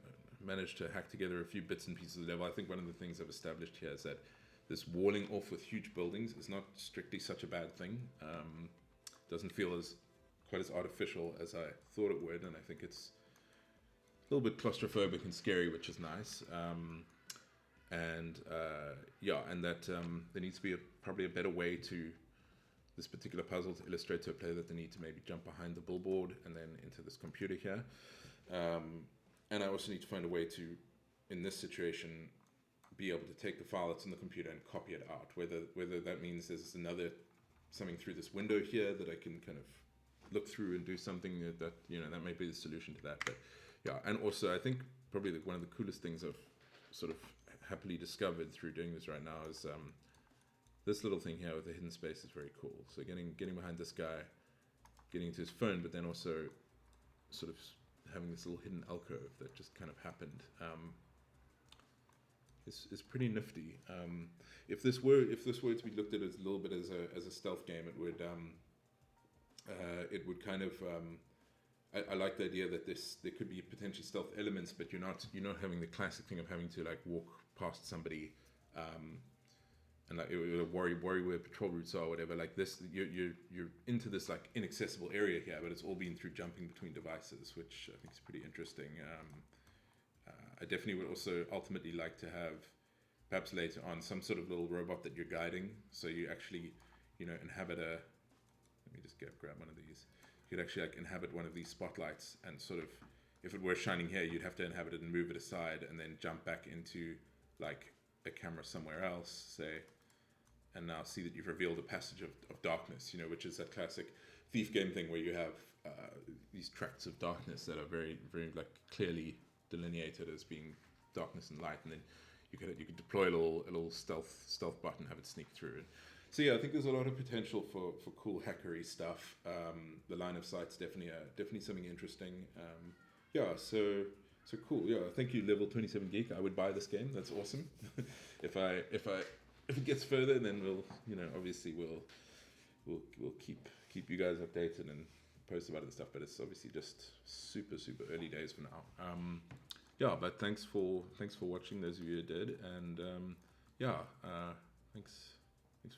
managed to hack together a few bits and pieces of the level. I think one of the things I've established here is that this walling off with huge buildings is not strictly such a bad thing. Doesn't feel quite as artificial as I thought it would, and I think it's a little bit claustrophobic and scary, which is nice. Yeah, and that there needs to be probably a better way to this particular puzzle to illustrate to a player that they need to maybe jump behind the billboard and then into this computer here. And I also need to find a way to, in this situation, be able to take the file that's in the computer and copy it out. Whether that means there's something through this window here that I can kind of look through and do something that that may be the solution to that. But yeah, and also I think probably one of the coolest things I've sort of happily discovered through doing this right now is this little thing here with the hidden space is very cool. So getting behind this guy, getting into his phone, but then also sort of having this little hidden alcove that just kind of happened is pretty nifty. If this were to be looked at as a little bit as a stealth game, it would kind of I like the idea that there could be potentially stealth elements, but you're not having the classic thing of having to like walk past somebody and like worry where patrol routes are or whatever. Like this, you're into this like inaccessible area here, but it's all been through jumping between devices, which I think is pretty interesting. I definitely would also ultimately like to have, perhaps later on, some sort of little robot that you're guiding, so you actually inhabit a. Let me just grab one of these. You'd actually like inhabit one of these spotlights and sort of, if it were shining here, you'd have to inhabit it and move it aside and then jump back into like a camera somewhere else, say, and now see that you've revealed a passage of darkness, which is that classic thief game thing where you have these tracts of darkness that are very, very like clearly delineated as being darkness and light, and then you could deploy a little stealth button, have it sneak through. And so yeah, I think there's a lot of potential for cool hackery stuff. The line of sight's definitely something interesting. Yeah, so cool. Yeah, thank you, Level 27 Geek. I would buy this game. That's awesome. if it gets further, then we'll obviously we'll keep you guys updated and post about the stuff. But it's obviously just super early days for now. Yeah, but thanks for watching, those of you who did, and thanks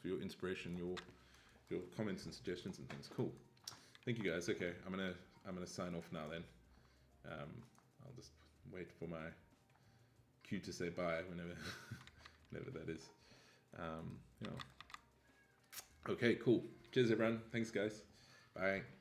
for your inspiration, your comments and suggestions and things. Cool. Thank you guys. Okay, I'm gonna sign off now then. I'll just wait for my cue to say bye whenever that is. Okay, cool. Cheers everyone. Thanks guys. Bye.